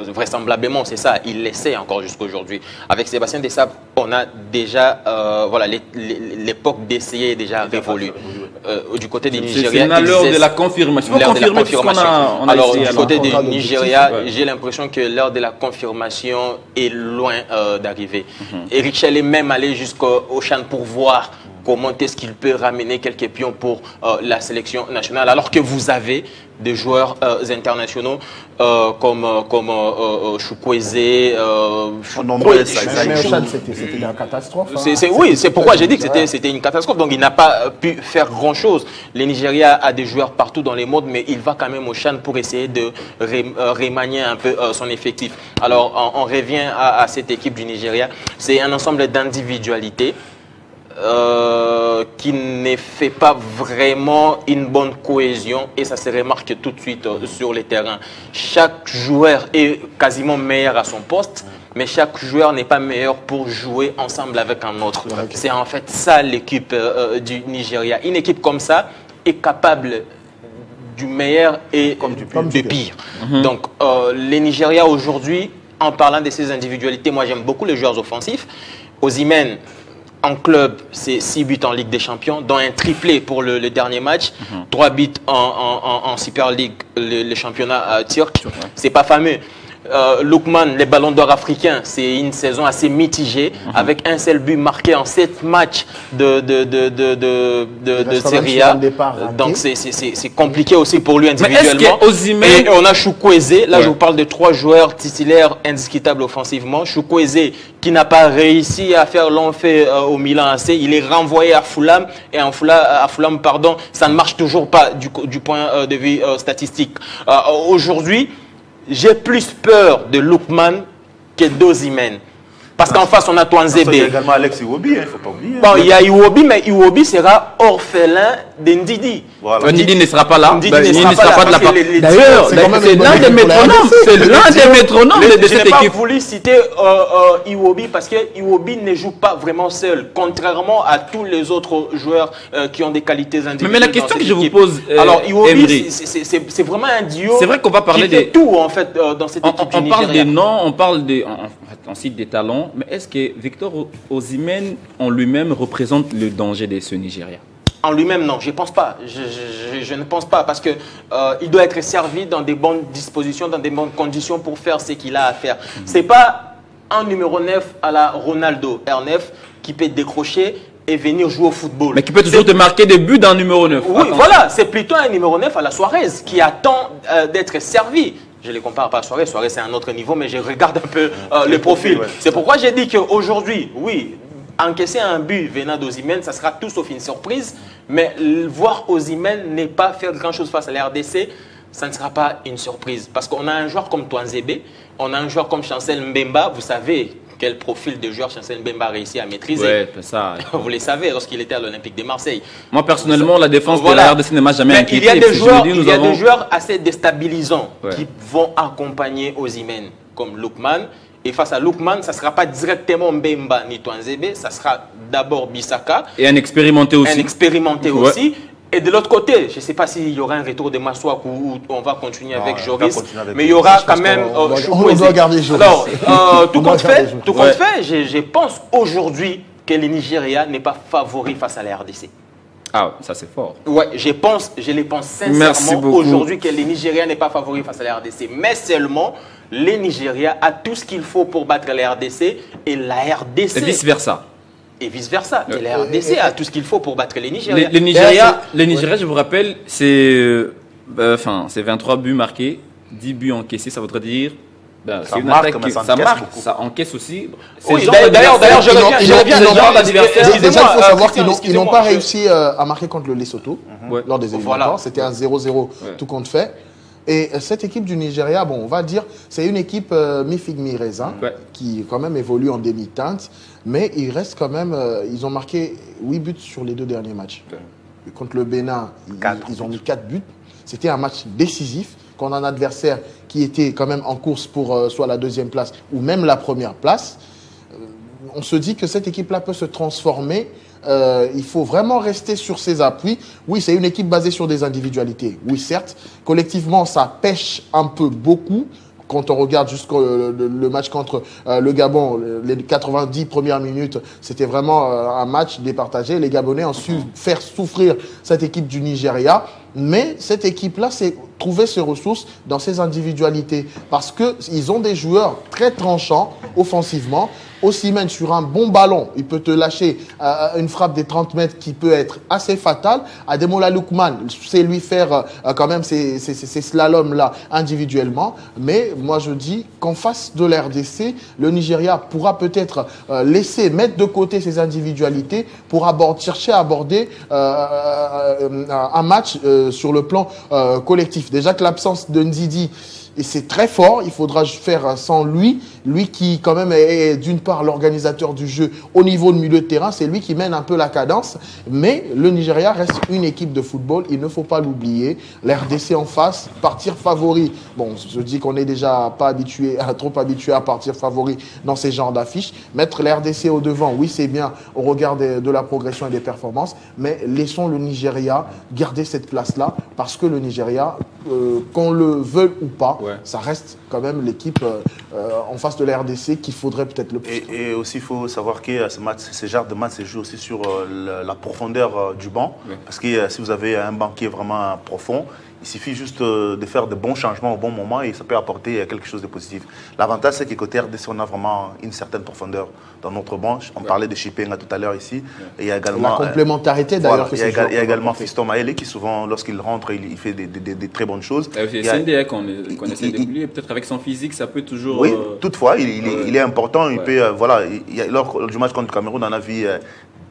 Vraisemblablement, c'est ça. Il l'essaye encore jusqu'aujourd'hui. Avec Sébastien Desabre, on a déjà, l'époque d'essayer est déjà révolue. Du côté du Nigeria, c'est l'heure de la confirmation. Alors, du côté du Nigeria, j'ai l'impression que l'heure de la confirmation est loin d'arriver. Eric Shell est même allé jusqu'au CHAN pour voir comment est-ce qu'il peut ramener quelques pions pour la sélection nationale, alors que vous avez des joueurs internationaux comme Chukwueze. C'était une catastrophe. Oui, c'est pourquoi j'ai dit que c'était une catastrophe. Donc il n'a pas pu faire grand-chose. Le Nigeria a des joueurs partout dans le monde, mais il va quand même au CHAN pour essayer de remanier un peu son effectif. Alors on revient à cette équipe du Nigeria. C'est un ensemble d'individualités qui ne fait pas vraiment une bonne cohésion et ça se remarque tout de suite sur les terrains. Chaque joueur est quasiment meilleur à son poste, mais chaque joueur n'est pas meilleur pour jouer ensemble avec un autre. C'est en fait ça l'équipe du Nigeria. Une équipe comme ça est capable du meilleur et du pire. Donc les Nigeria aujourd'hui, en parlant de ces individualités, moi j'aime beaucoup les joueurs offensifs. Osimhen, en club, c'est 6 buts en Ligue des Champions, dont un triplé pour le dernier match, 3 buts en Super League, le championnat turc. C'est pas fameux. Lookman, les ballons d'or africains, c'est une saison assez mitigée, avec un seul but marqué en 7 matchs de Serie A. Donc c'est compliqué aussi pour lui individuellement. Et on a Chukwueze, là je vous parle de 3 joueurs titulaires indiscutables offensivement. Chukwueze qui n'a pas réussi à faire long feu au Milan AC, il est renvoyé à Fulham, et à Fulham, ça ne marche toujours pas du point de vue statistique. Aujourd'hui, j'ai plus peur de Lookman que d'Osimhen. Parce qu'en face, on a Twanzebe. Il y a également Alex Iwobi, il ne faut pas oublier. Bon, il y a Iwobi, mais Iwobi sera orphelin d'Ndidi. Voilà. Ndidi ne sera pas là. Ndidi ne sera pas de la part. D'ailleurs, c'est l'un des métronomes. C'est l'un des métronomes de cette équipe. Je n'ai pas voulu citer Iwobi parce que Iwobi ne joue pas vraiment seul, contrairement à tous les autres joueurs qui ont des qualités individuelles. Mais la question que je vous pose, alors Iwobi, c'est vraiment un duo. C'est vrai qu'on va parler de tout en fait dans cette équipe du Nigeria. On parle des noms, on cite des talents, mais est-ce que Victor Osimhen en lui-même représente le danger de ce Nigeria? En lui-même, non, je ne pense pas. Je ne pense pas parce que il doit être servi dans des bonnes dispositions, dans des bonnes conditions pour faire ce qu'il a à faire. C'est pas un numéro 9 à la Ronaldo R9 qui peut décrocher et venir jouer au football. Mais qui peut toujours te marquer des buts d'un numéro 9. Oui, Attention. voilà, c'est plutôt un numéro 9 à la Suarez qui attend d'être servi. Je ne les compare pas à Suarez. Suarez, c'est un autre niveau, mais je regarde un peu le profil. Ouais. C'est pourquoi j'ai dit qu'aujourd'hui, oui, encaisser un but venant d'Osimhen, ça sera tout sauf une surprise. Mais voir Osimhen n'est pas faire grand-chose face à la RDC, ça ne sera pas une surprise. Parce qu'on a un joueur comme Touanzebe, on a un joueur comme Chancel Mbemba. Vous savez quel profil de joueur Chancel Mbemba a réussi à maîtriser. Ouais, ça. Vous le savez lorsqu'il était à l'Olympique de Marseille. Moi, personnellement, la défense de la RDC ne m'a jamais inquiété. Il y a des joueurs assez déstabilisants qui vont accompagner Osimhen, comme Lookman. Et face à Lookman, ça ne sera pas directement Mbemba ni Touanzebe, ça sera d'abord Bissaka. Et un expérimenté aussi. Un expérimenté aussi. Et de l'autre côté, je ne sais pas s'il y aura un retour de Massoak ou on va continuer avec Joris, mais il y aura quand même... On doit garder Joris. Alors, tout compte fait, je pense aujourd'hui que le Nigeria n'est pas favori face à la RDC. Ah, ça c'est fort. Ouais, je les pense sincèrement aujourd'hui que le Nigeria n'est pas favori face à la RDC. Mais seulement, le Nigeria a tout ce qu'il faut pour battre la RDC et la RDC... Et vice-versa. Et vice-versa. Et la RDC a tout ce qu'il faut pour battre les Nigériens. Les Nigériens, je vous rappelle, c'est 23 buts marqués, 10 buts encaissés, ça voudrait dire... c'est une attaque qui ça marque, ça encaisse aussi. D'ailleurs, je reviens déjà, il faut savoir qu'ils n'ont pas réussi à marquer contre le Lesotho lors des éliminatoires. C'était un 0-0 tout compte fait. Et cette équipe du Nigeria, bon, on va dire, c'est une équipe mi-figue, mi-raisin, qui quand même évolue en demi-teinte, mais il reste quand même, ils ont marqué 8 buts sur les 2 derniers matchs. Contre le Bénin, ils ont mis 4 buts. C'était un match décisif contre un adversaire qui était quand même en course pour soit la 2e place ou même la 1re place. On se dit que cette équipe-là peut se transformer. Il faut vraiment rester sur ses appuis. Oui, c'est une équipe basée sur des individualités. Oui, certes. Collectivement, ça pêche un peu beaucoup. Quand on regarde jusqu'au le match contre le Gabon, les 90 premières minutes, c'était vraiment un match départagé. Les Gabonais ont su faire souffrir cette équipe du Nigeria. Mais cette équipe-là s'est trouvé ses ressources dans ses individualités. Parce qu'ils ont des joueurs très tranchants offensivement. Osimhen, sur un bon ballon, il peut te lâcher une frappe des 30 mètres qui peut être assez fatale. Ademola Lookman, c'est lui faire quand même ces slaloms-là individuellement. Mais moi, je dis qu'en face de l'RDC, le Nigeria pourra peut-être mettre de côté ses individualités pour chercher à aborder un match sur le plan collectif. Déjà que l'absence de Ndidi, et c'est très fort, il faudra faire sans lui. Lui qui quand même est d'une part l'organisateur du jeu au niveau de milieu de terrain, c'est lui qui mène un peu la cadence. Mais le Nigeria reste une équipe de football, il ne faut pas l'oublier. L'RDC en face, partir favori. Bon, je dis qu'on n'est déjà pas trop habitué à partir favori dans ces genres d'affiches. Mettre l'RDC au devant, oui c'est bien au regard de la progression et des performances, mais laissons le Nigeria garder cette place-là parce que le Nigeria, qu'on le veuille ou pas, ça reste quand même l'équipe en face de la RDC qu'il faudrait peut-être le plus. Et aussi, il faut savoir que ce genre de match se joue aussi sur la profondeur du banc. Parce que si vous avez un banc qui est vraiment profond, il suffit juste de faire de bons changements au bon moment et ça peut apporter quelque chose de positif. L'avantage, c'est que côté RDC, on a vraiment une certaine profondeur dans notre banc. On parlait de Chipenga tout à l'heure ici. Et il y a également, la complémentarité d'ailleurs. Il y a également Fiston Maele qui souvent, lorsqu'il rentre, il fait des très bonnes choses. C'est NDA qu'on essaie d'oublier. Peut-être avec son physique, ça peut toujours... Oui, toutefois, il est important. Il peut, lors du match contre le Cameroun, on a vu...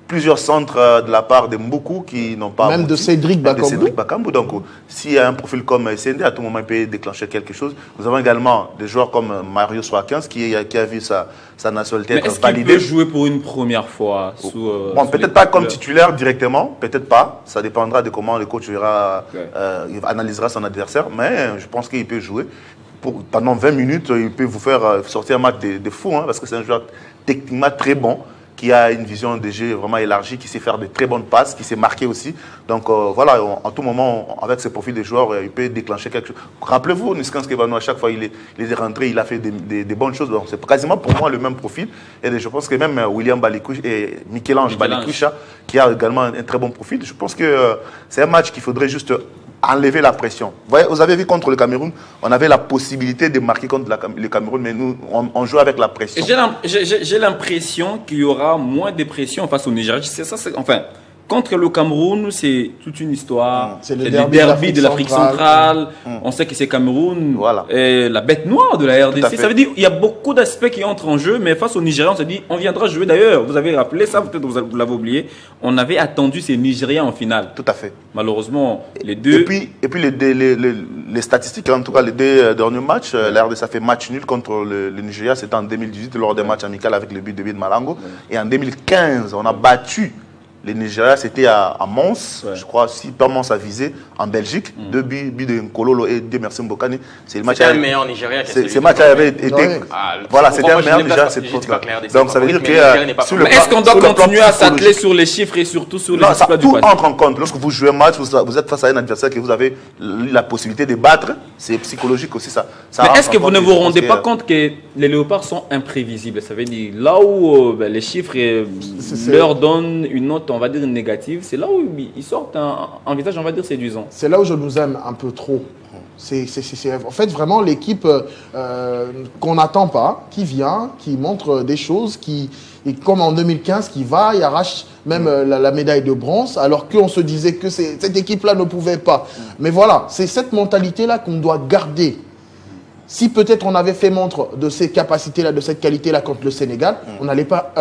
plusieurs centres de la part de Mboukou qui n'ont pas... Même de Cédric Bakambu. Donc, s'il y a un profil comme SND, à tout moment, il peut déclencher quelque chose. Nous avons également des joueurs comme Mario Soakens qui a vu sa nationalité être validée. Est-ce qu'il peut jouer pour une première fois peut-être pas comme titulaire directement, peut-être pas. Ça dépendra de comment le coach analysera son adversaire. Mais je pense qu'il peut jouer. Pendant 20 minutes, il peut vous faire sortir un match de fou, parce que c'est un joueur techniquement très bon. qui a une vision de jeu vraiment élargie, qui sait faire de très bonnes passes, qui sait marquer aussi. Donc voilà, en tout moment, avec ce profil de joueur, il peut déclencher quelque chose. Rappelez-vous, Niskan Skebano, à chaque fois il est rentré, il a fait des bonnes choses. Donc c'est quasiment pour moi le même profil. Et je pense que même William Balikoucha et Michel-Ange Balikoucha, qui a également un très bon profil, je pense que c'est un match qu'il faudrait juste enlever la pression. Vous avez vu contre le Cameroun, on avait la possibilité de marquer contre le Cameroun, mais nous, on joue avec la pression. J'ai l'impression qu'il y aura moins de pression face au Nigeria. Enfin, contre le Cameroun, c'est toute une histoire. C'est le derby de l'Afrique centrale. On sait que c'est Cameroun, la bête noire de la RDC. Ça veut dire qu'il y a beaucoup d'aspects qui entrent en jeu, mais face au Nigeria, on se dit, on viendra jouer d'ailleurs. Vous avez rappelé ça, peut-être vous l'avez oublié. On avait attendu ces Nigériens en finale. Tout à fait. Malheureusement, les deux. Et puis les statistiques, en tout cas les deux derniers matchs, la RDC a fait match nul contre le Nigeria. C'était en 2018 lors des matchs amicaux avec le but de Malango. Et en 2015, on a battu le Nigeria, c'était à Mons, je crois, si pas Mons a visé, en Belgique. 2 buts de Nkololo et de Merci Mbokani. C'était un meilleur Nigeria. Ce match avait été. Voilà, c'était un meilleur Nigeria cette fois-là. Donc ça veut dire que. Est-ce qu'on doit continuer à s'atteler sur les chiffres et surtout sur les résultats du passé? Tout entre en compte. Lorsque vous jouez un match, vous êtes face à un adversaire que vous avez la possibilité de battre. C'est psychologique aussi ça. Mais est-ce que vous ne vous rendez pas compte que les léopards sont imprévisibles? Ça veut dire là où les chiffres leur donnent une note, on va dire, négative, c'est là où ils sortent un visage, on va dire, séduisant. C'est là où je nous aime un peu trop. C'est en fait vraiment l'équipe qu'on n'attend pas, qui vient, qui montre des choses, et comme en 2015, qui va et arrache même la médaille de bronze, alors qu'on se disait que cette équipe-là ne pouvait pas. Mais voilà, c'est cette mentalité-là qu'on doit garder. Si peut-être on avait fait montre de ces capacités-là, de cette qualité-là contre le Sénégal, on n'allait pas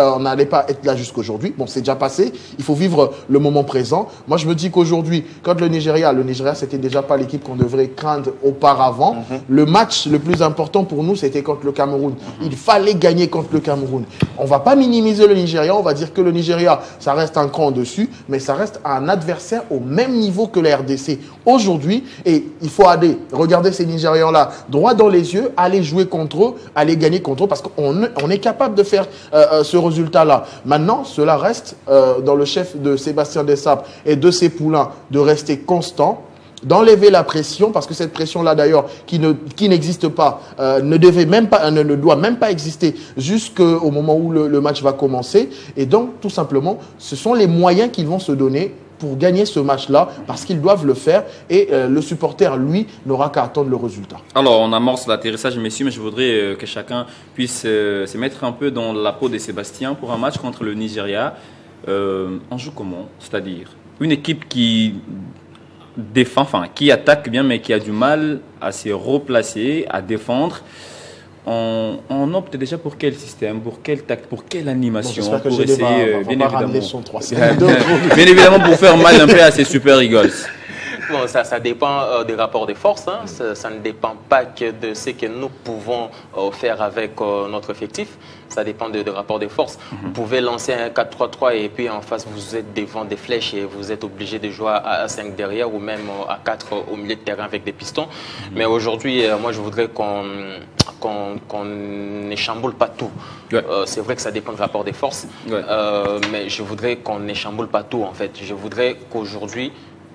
être là jusqu'aujourd'hui. Bon, c'est déjà passé. Il faut vivre le moment présent. Moi, je me dis qu'aujourd'hui, quand le Nigeria, c'était déjà pas l'équipe qu'on devrait craindre auparavant. Le match le plus important pour nous, c'était contre le Cameroun. Il fallait gagner contre le Cameroun. On va pas minimiser le Nigeria. On va dire que le Nigeria, ça reste un cran au-dessus, mais ça reste un adversaire au même niveau que la RDC aujourd'hui. Et il faut aller regarder ces Nigérians-là droit dans les yeux, aller jouer contre eux, aller gagner contre eux, parce qu'on est capable de faire ce résultat-là. Maintenant, cela reste dans le chef de Sébastien Desabre et de ses poulains de rester constant, d'enlever la pression, parce que cette pression-là d'ailleurs qui n'existe pas, ne doit même pas exister jusqu'au moment où le match va commencer. Et donc, tout simplement, ce sont les moyens qu'ils vont se donner pour gagner ce match-là, parce qu'ils doivent le faire, et le supporter, lui, n'aura qu'à attendre le résultat. Alors, on amorce l'atterrissage, messieurs, mais je voudrais que chacun puisse se mettre un peu dans la peau de Sébastien pour un match contre le Nigeria. On joue comment? C'est-à-dire, une équipe qui défend, enfin, qui attaque bien, mais qui a du mal à se replacer, à défendre. On opte déjà pour quel système, pour quel tact, pour quelle animation, bon, pour essayer, bien évidemment, pour faire mal un peu à ces Super Eagles. Bon, ça dépend des rapports de force. Hein. Ça ne dépend pas que de ce que nous pouvons faire avec notre effectif. Ça dépend des rapports de force. Vous pouvez lancer un 4-3-3 et puis en face, vous êtes devant des flèches et vous êtes obligé de jouer à 5 derrière ou même à 4 au milieu de terrain avec des pistons. Mais aujourd'hui, moi, je voudrais qu'on n'échamboule pas tout. C'est vrai que ça dépend du rapport des forces, mais je voudrais qu'on n'échamboule pas tout, en fait. Je voudrais qu'aujourd'hui,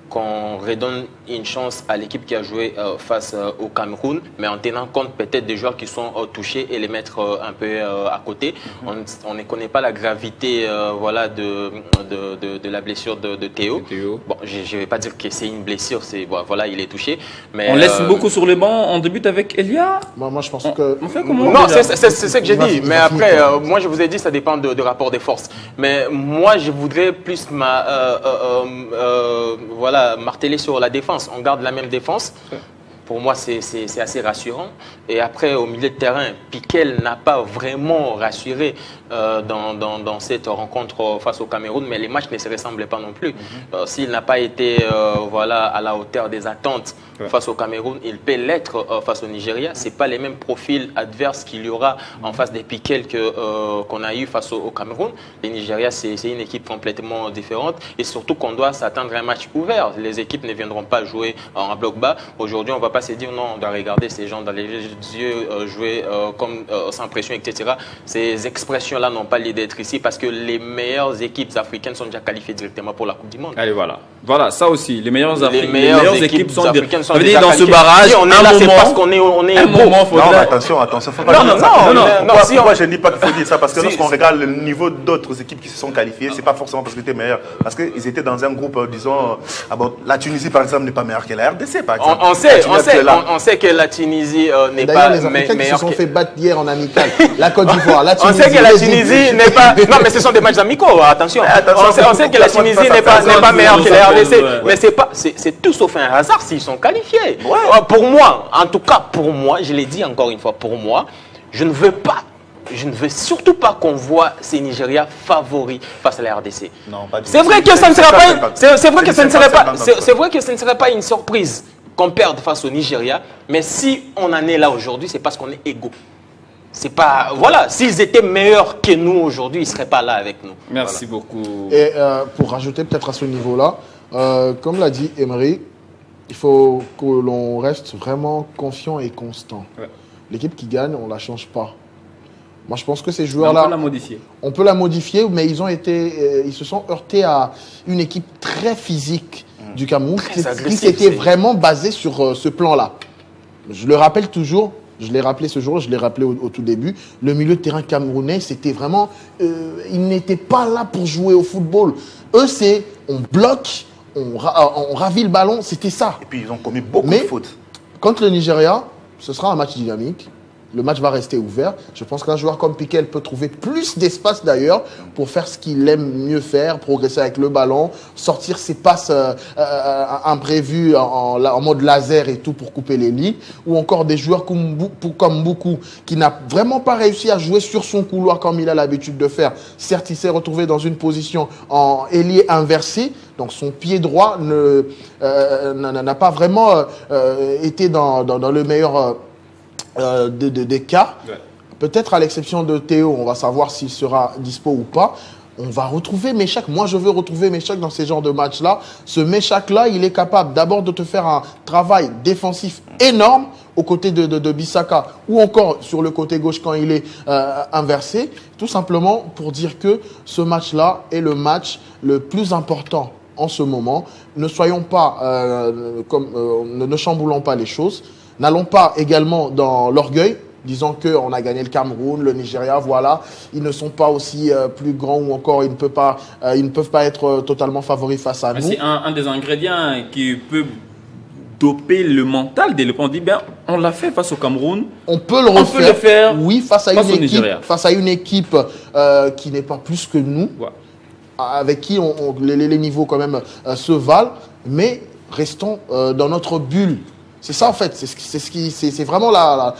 qu'on redonne une chance à l'équipe qui a joué face au Cameroun, mais en tenant compte peut-être des joueurs qui sont touchés et les mettre un peu à côté. On ne connaît pas la gravité voilà, de la blessure de Théo. Bon, je ne vais pas dire que c'est une blessure, bon, voilà, il est touché. Mais, on laisse beaucoup sur le banc, on débute avec Elia. Moi, je pense que... On fait comment? Non, c'est ce que j'ai dit. Mais après, moi, je vous ai dit, ça dépend de rapport des forces. Mais moi, je voudrais plus voilà, marteler sur la défense. On garde la même défense. Pour moi, c'est assez rassurant. Et après, au milieu de terrain, Piquel n'a pas vraiment rassuré dans cette rencontre face au Cameroun, mais les matchs ne se ressemblaient pas non plus. S'il n'a pas été voilà, à la hauteur des attentes face au Cameroun, il peut l'être face au Nigeria. Ce n'est pas les mêmes profils adverses qu'il y aura en face des Piquel qu'on a eu face au Cameroun. Le Nigeria, c'est une équipe complètement différente et surtout qu'on doit s'attendre à un match ouvert. Les équipes ne viendront pas jouer en bloc bas. Aujourd'hui, on ne va pas pas se dire non, on doit regarder ces gens dans les yeux, jouer comme sans pression, etc. Ces expressions-là n'ont pas lieu d'être ici parce que les meilleures équipes africaines sont déjà qualifiées directement pour la Coupe du Monde. Allez, voilà. Voilà, ça aussi. Les meilleures équipes sont africaines sont déjà dans ce barrage. Si on est là, c'est parce qu'on est un moment, non, mais attention, faut pas dire ça. Moi, je ne dis pas qu'il faut dire ça parce que lorsqu'on regarde le niveau d'autres équipes qui se sont qualifiées, c'est pas forcément parce qu'ils étaient meilleurs. Parce qu'ils étaient dans un groupe, disons, la Tunisie, par exemple, n'est pas meilleure que la RDC, par exemple. On sait que la Tunisie n'est pas meilleure. D'ailleurs, les Africains qui se sont fait battre hier en amical. La Côte d'Ivoire, la Tunisie. On sait que la Tunisie n'est pas. Non, mais ce sont des matchs amicaux, attention. On sait que la Tunisie n'est pas meilleure que la RDC. Mais c'est tout sauf un hasard s'ils sont qualifiés. Pour moi, en tout cas, pour moi, je l'ai dit encore une fois, pour moi, je ne veux surtout pas qu'on voit ces Nigérias favoris face à la RDC. C'est vrai que ça ne serait pas. C'est vrai que ce ne serait pas une surprise qu'on perde face au Nigeria, mais si on en est là aujourd'hui, c'est parce qu'on est égaux. C'est pas. Voilà, s'ils étaient meilleurs que nous aujourd'hui, ils ne seraient pas là avec nous. Merci beaucoup. Et pour rajouter peut-être à ce niveau-là, comme l'a dit Emery, il faut que l'on reste vraiment confiant et constant. Ouais. L'équipe qui gagne, on ne la change pas. Moi, je pense que ces joueurs-là... On peut la modifier. On peut la modifier, mais ils se sont heurtés à une équipe très physique du Cameroun, qui s'était vraiment basée sur ce plan-là. Je le rappelle toujours, je l'ai rappelé ce jour, je l'ai rappelé au tout début, le milieu de terrain camerounais, c'était vraiment... ils n'étaient pas là pour jouer au football. Eux, c'est on bloque, on ravit le ballon, c'était ça. Et puis, ils ont commis beaucoup de fautes. Contre le Nigeria, ce sera un match dynamique. Le match va rester ouvert. Je pense qu'un joueur comme Piqué peut trouver plus d'espace d'ailleurs pour faire ce qu'il aime mieux faire, progresser avec le ballon, sortir ses passes imprévues en mode laser et tout pour couper les lignes. Ou encore des joueurs comme Mboukou qui n'a vraiment pas réussi à jouer sur son couloir comme il a l'habitude de faire. Certes, il s'est retrouvé dans une position en ailier inversé. Donc son pied droit n'a pas vraiment été dans le meilleur... des cas, peut-être à l'exception de Théo, on va savoir s'il sera dispo ou pas. On va retrouver Méchac. Moi, je veux retrouver Méchac dans ces genres de matchs-là. Ce Méchac-là, il est capable d'abord de te faire un travail défensif énorme aux côtés de Bissaka ou encore sur le côté gauche quand il est inversé. Tout simplement pour dire que ce match-là est le match le plus important en ce moment. Ne soyons pas, ne chamboulons pas les choses. N'allons pas également dans l'orgueil, disant qu'on a gagné le Cameroun, le Nigeria, voilà. Ils ne sont pas aussi plus grands ou encore ils ne peuvent pas être totalement favoris face à nous. C'est un des ingrédients qui peut doper le mental des On dit bien, on l'a fait face au Cameroun. On peut le refaire. Oui, face à une équipe qui n'est pas plus que nous, avec qui les niveaux quand même se valent, mais restons dans notre bulle. C'est ça en fait, c'est vraiment la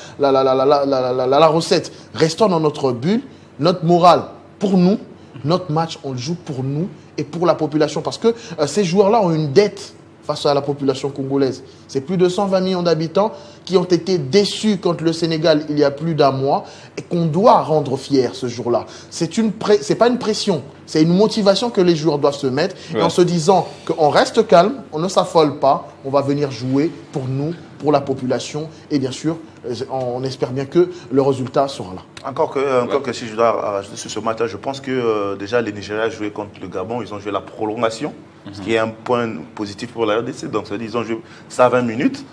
recette. Restons dans notre bulle, notre morale pour nous, notre match on le joue pour nous et pour la population parce que ces joueurs-là ont une dette face à la population congolaise. C'est plus de 120 millions d'habitants qui ont été déçus contre le Sénégal il y a plus d'un mois et qu'on doit rendre fiers ce jour-là. C'est pas une pression, c'est une motivation que les joueurs doivent se mettre en se disant qu'on reste calme, on ne s'affole pas, on va venir jouer pour nous, pour la population et bien sûr, on espère bien que le résultat sera là. Encore que si je dois rajouter sur ce match-là, je pense que déjà les Nigériens jouaient contre le Gabon, ils ont joué la prolongation, ce qui est un point positif pour la RDC. Donc ça veut dire ils ont joué 120 minutes.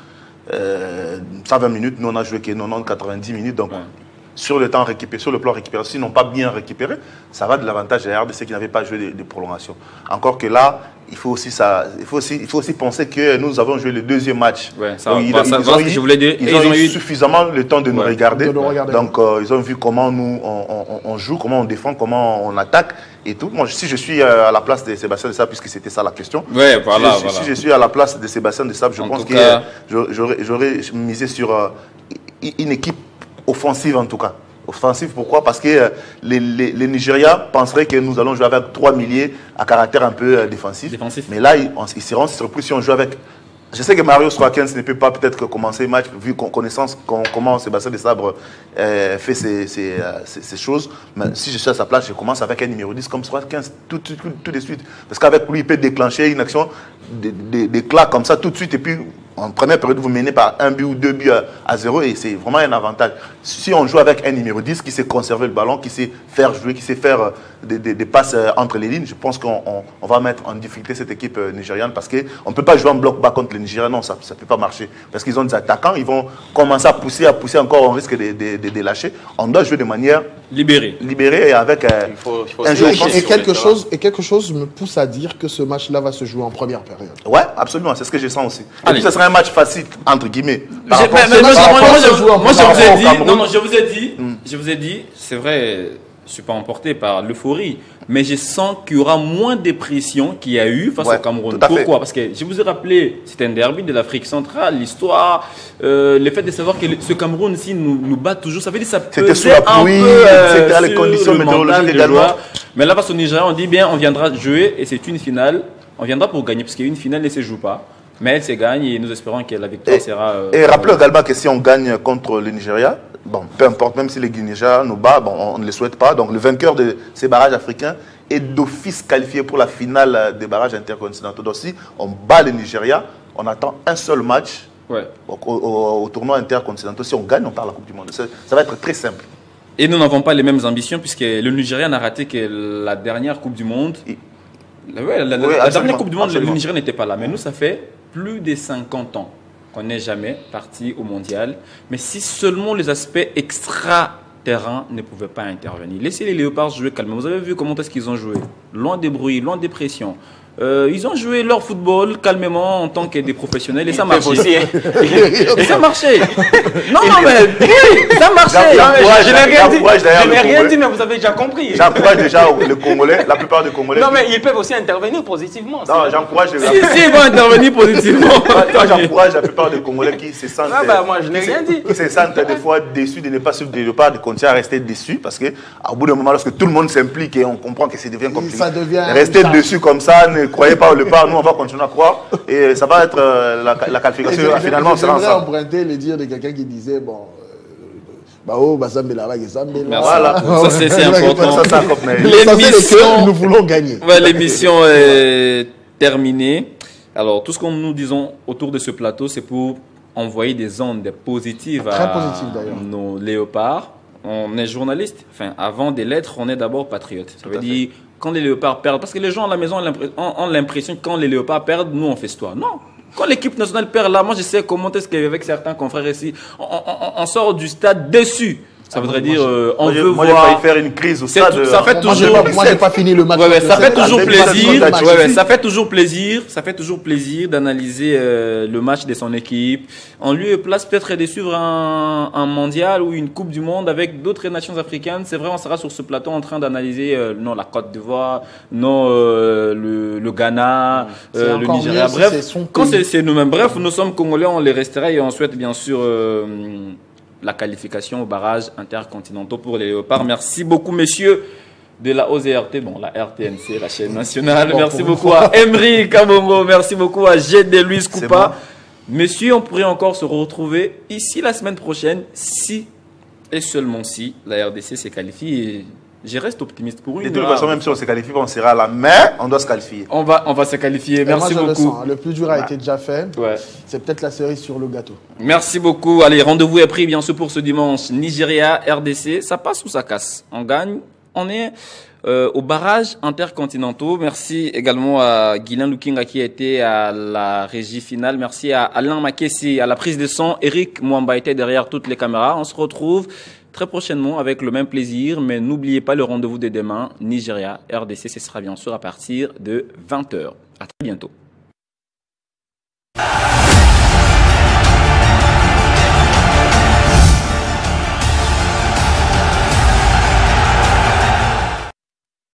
120 minutes, nous on a joué 90 minutes. Donc sur le temps récupéré, sur le plan récupération, s'ils n'ont pas bien récupéré, ça va de l'avantage de la RDC qui n'avait pas joué des prolongations. Encore que là, il faut aussi penser que nous avons joué le deuxième match. Ils ont eu suffisamment le temps de nous regarder. Donc ils ont vu comment nous on joue, comment on défend, comment on attaque et tout. Moi, si je suis à la place de Sébastien Desabre, puisque c'était ça la question, si je suis à la place de Sébastien Desabre, je pense que j'aurais misé sur une équipe offensive en tout cas. Offensive, pourquoi? Parce que les Nigériens penseraient que nous allons jouer avec 3 milliers à caractère un peu défensif. Mais là, ils seront surpris si on joue avec... Je sais que Mario Stroakens ne peut pas peut-être commencer le match, vu connaissance comment Sébastien Desabre fait ces choses. Mais si je suis à sa place, je commence avec un numéro 10 comme Stroakens tout de suite. Parce qu'avec lui, il peut déclencher une action, des claques comme ça tout de suite. Et puis, en première période, vous menez par 1 but ou 2 buts à 0 et c'est vraiment un avantage. Si on joue avec un numéro 10 qui sait conserver le ballon, qui sait faire jouer, qui sait faire des passes entre les lignes, je pense qu'on va mettre en difficulté cette équipe nigériane parce qu'on ne peut pas jouer en bloc bas contre les Nigériens. Non, ça ne peut pas marcher. Parce qu'ils ont des attaquants, ils vont commencer à pousser encore, on risque de lâcher. On doit jouer de manière libérée et avec un jeu. Et quelque chose me pousse à dire que ce match-là va se jouer en première période. Ouais, absolument, c'est ce que je sens aussi. Et puis, ce sera un match facile, entre guillemets. Moi, je vous ai dit, c'est vrai, je ne suis pas emporté par l'euphorie, mais je sens qu'il y aura moins de pression qu'il y a eu face au Cameroun. Pourquoi? Parce que je vous ai rappelé, c'était un derby de l'Afrique centrale, l'histoire, le fait de savoir que ce Cameroun-ci nous bat toujours, ça veut dire que ça pesait un peu sur les conditions météorologiques également. Mais là, face au Nigeria, on dit bien, on viendra jouer et c'est une finale. On viendra pour gagner, parce qu'il y a une finale et ne se joue pas. Mais elle se gagne et nous espérons que la victoire sera... Et rappelons également que si on gagne contre le Nigeria, bon, peu importe, même si le Nigeria nous bat, bon, on ne le souhaite pas. Donc le vainqueur de ces barrages africains est d'office qualifié pour la finale des barrages intercontinentaux. Donc si on bat le Nigeria, on attend un seul match au tournoi intercontinental. Si on gagne, on part à la Coupe du Monde. Ça va être très simple. Et nous n'avons pas les mêmes ambitions, puisque le Nigeria n'a raté que la dernière Coupe du Monde. La dernière Coupe du Monde, le Nigeria n'était pas là. Mais nous, ça fait plus de 50 ans qu'on n'est jamais parti au mondial. Mais si seulement les aspects extra-terrain ne pouvaient pas intervenir. Laissez les Léopards jouer calmement. Vous avez vu comment est-ce qu'ils ont joué? Loin des bruits, loin des pressions. Ils ont joué leur football calmement en tant que des professionnels et ça marchait. Et ça marchait. Non, mais oui, ça marchait. Je n'ai rien dit, mais vous avez déjà compris. J'encourage déjà les Congolais, la plupart des Congolais. Non, mais ils peuvent aussi intervenir positivement. Non, j'encourage. Si, ils vont intervenir positivement. J'encourage la plupart des Congolais qui se sentent. Moi, je n'ai rien dit. Qui se sentent des fois déçus de ne pas suivre des Léopards, de continuer à rester déçus parce qu'au bout d'un moment, lorsque tout le monde s'implique et on comprend que ça devient compliqué. Rester dessus comme ça, ne croyez pas au Léopard, nous on va continuer à croire et ça va être la qualification. Finalement, on sera ensemble. J'aimerais emprunter les dires de quelqu'un qui disait bon. Voilà, ça c'est important. L'émission, nous voulons gagner. L'émission est terminée. Alors, tout ce que nous disons autour de ce plateau, c'est pour envoyer des ondes positives à nos Léopards. On est journaliste. Enfin, avant de l'être, on est d'abord patriote. Ça veut dire, quand les Léopards perdent, parce que les gens à la maison ont l'impression que quand les Léopards perdent, nous on fait histoire. Non. Quand l'équipe nationale perd là, moi je sais comment est-ce qu'avec certains confrères ici, on sort du stade déçu. Ça voudrait dire, on veut voir. Moi, j'ai failli faire une crise au stade. Ça fait toujours. Moi, j'ai pas fini le match. Ça fait toujours plaisir. Ça fait toujours plaisir. Ça fait toujours plaisir d'analyser le match de son équipe. En lieu et place peut-être de suivre un mondial ou une Coupe du Monde avec d'autres nations africaines. C'est vrai, on sera sur ce plateau en train d'analyser non la Côte d'Ivoire, non le Ghana, le Nigeria. Bref, quand c'est nous-mêmes. Bref, nous sommes Congolais, on les restera et on souhaite bien sûr. La qualification au barrage intercontinentaux pour les Léopards. Merci beaucoup, messieurs de la OZRT, bon, la RTNC, la chaîne nationale. Merci beaucoup à Emery Kamongo. Merci beaucoup à G.D. Luis Coupa. Messieurs, on pourrait encore se retrouver ici la semaine prochaine si et seulement si la RDC s'est qualifiée. Je reste optimiste pour une. De toute façon, même si on se qualifie, on sera là. Mais on doit se qualifier. On va se qualifier. Merci beaucoup. Le plus dur a été déjà fait. C'est peut-être la cerise sur le gâteau. Merci beaucoup. Allez, rendez-vous est pris bien sûr pour ce dimanche. Nigeria, RDC, ça passe ou ça casse? On gagne. On est au barrage intercontinentaux. Merci également à Guylain Lukinga qui a été à la régie finale. Merci à Alain Makessi à la prise de son. Eric Mwamba était derrière toutes les caméras. On se retrouve très prochainement avec le même plaisir, mais n'oubliez pas le rendez-vous de demain, Nigeria, RDC, ce sera bien sûr à partir de 20h. À très bientôt.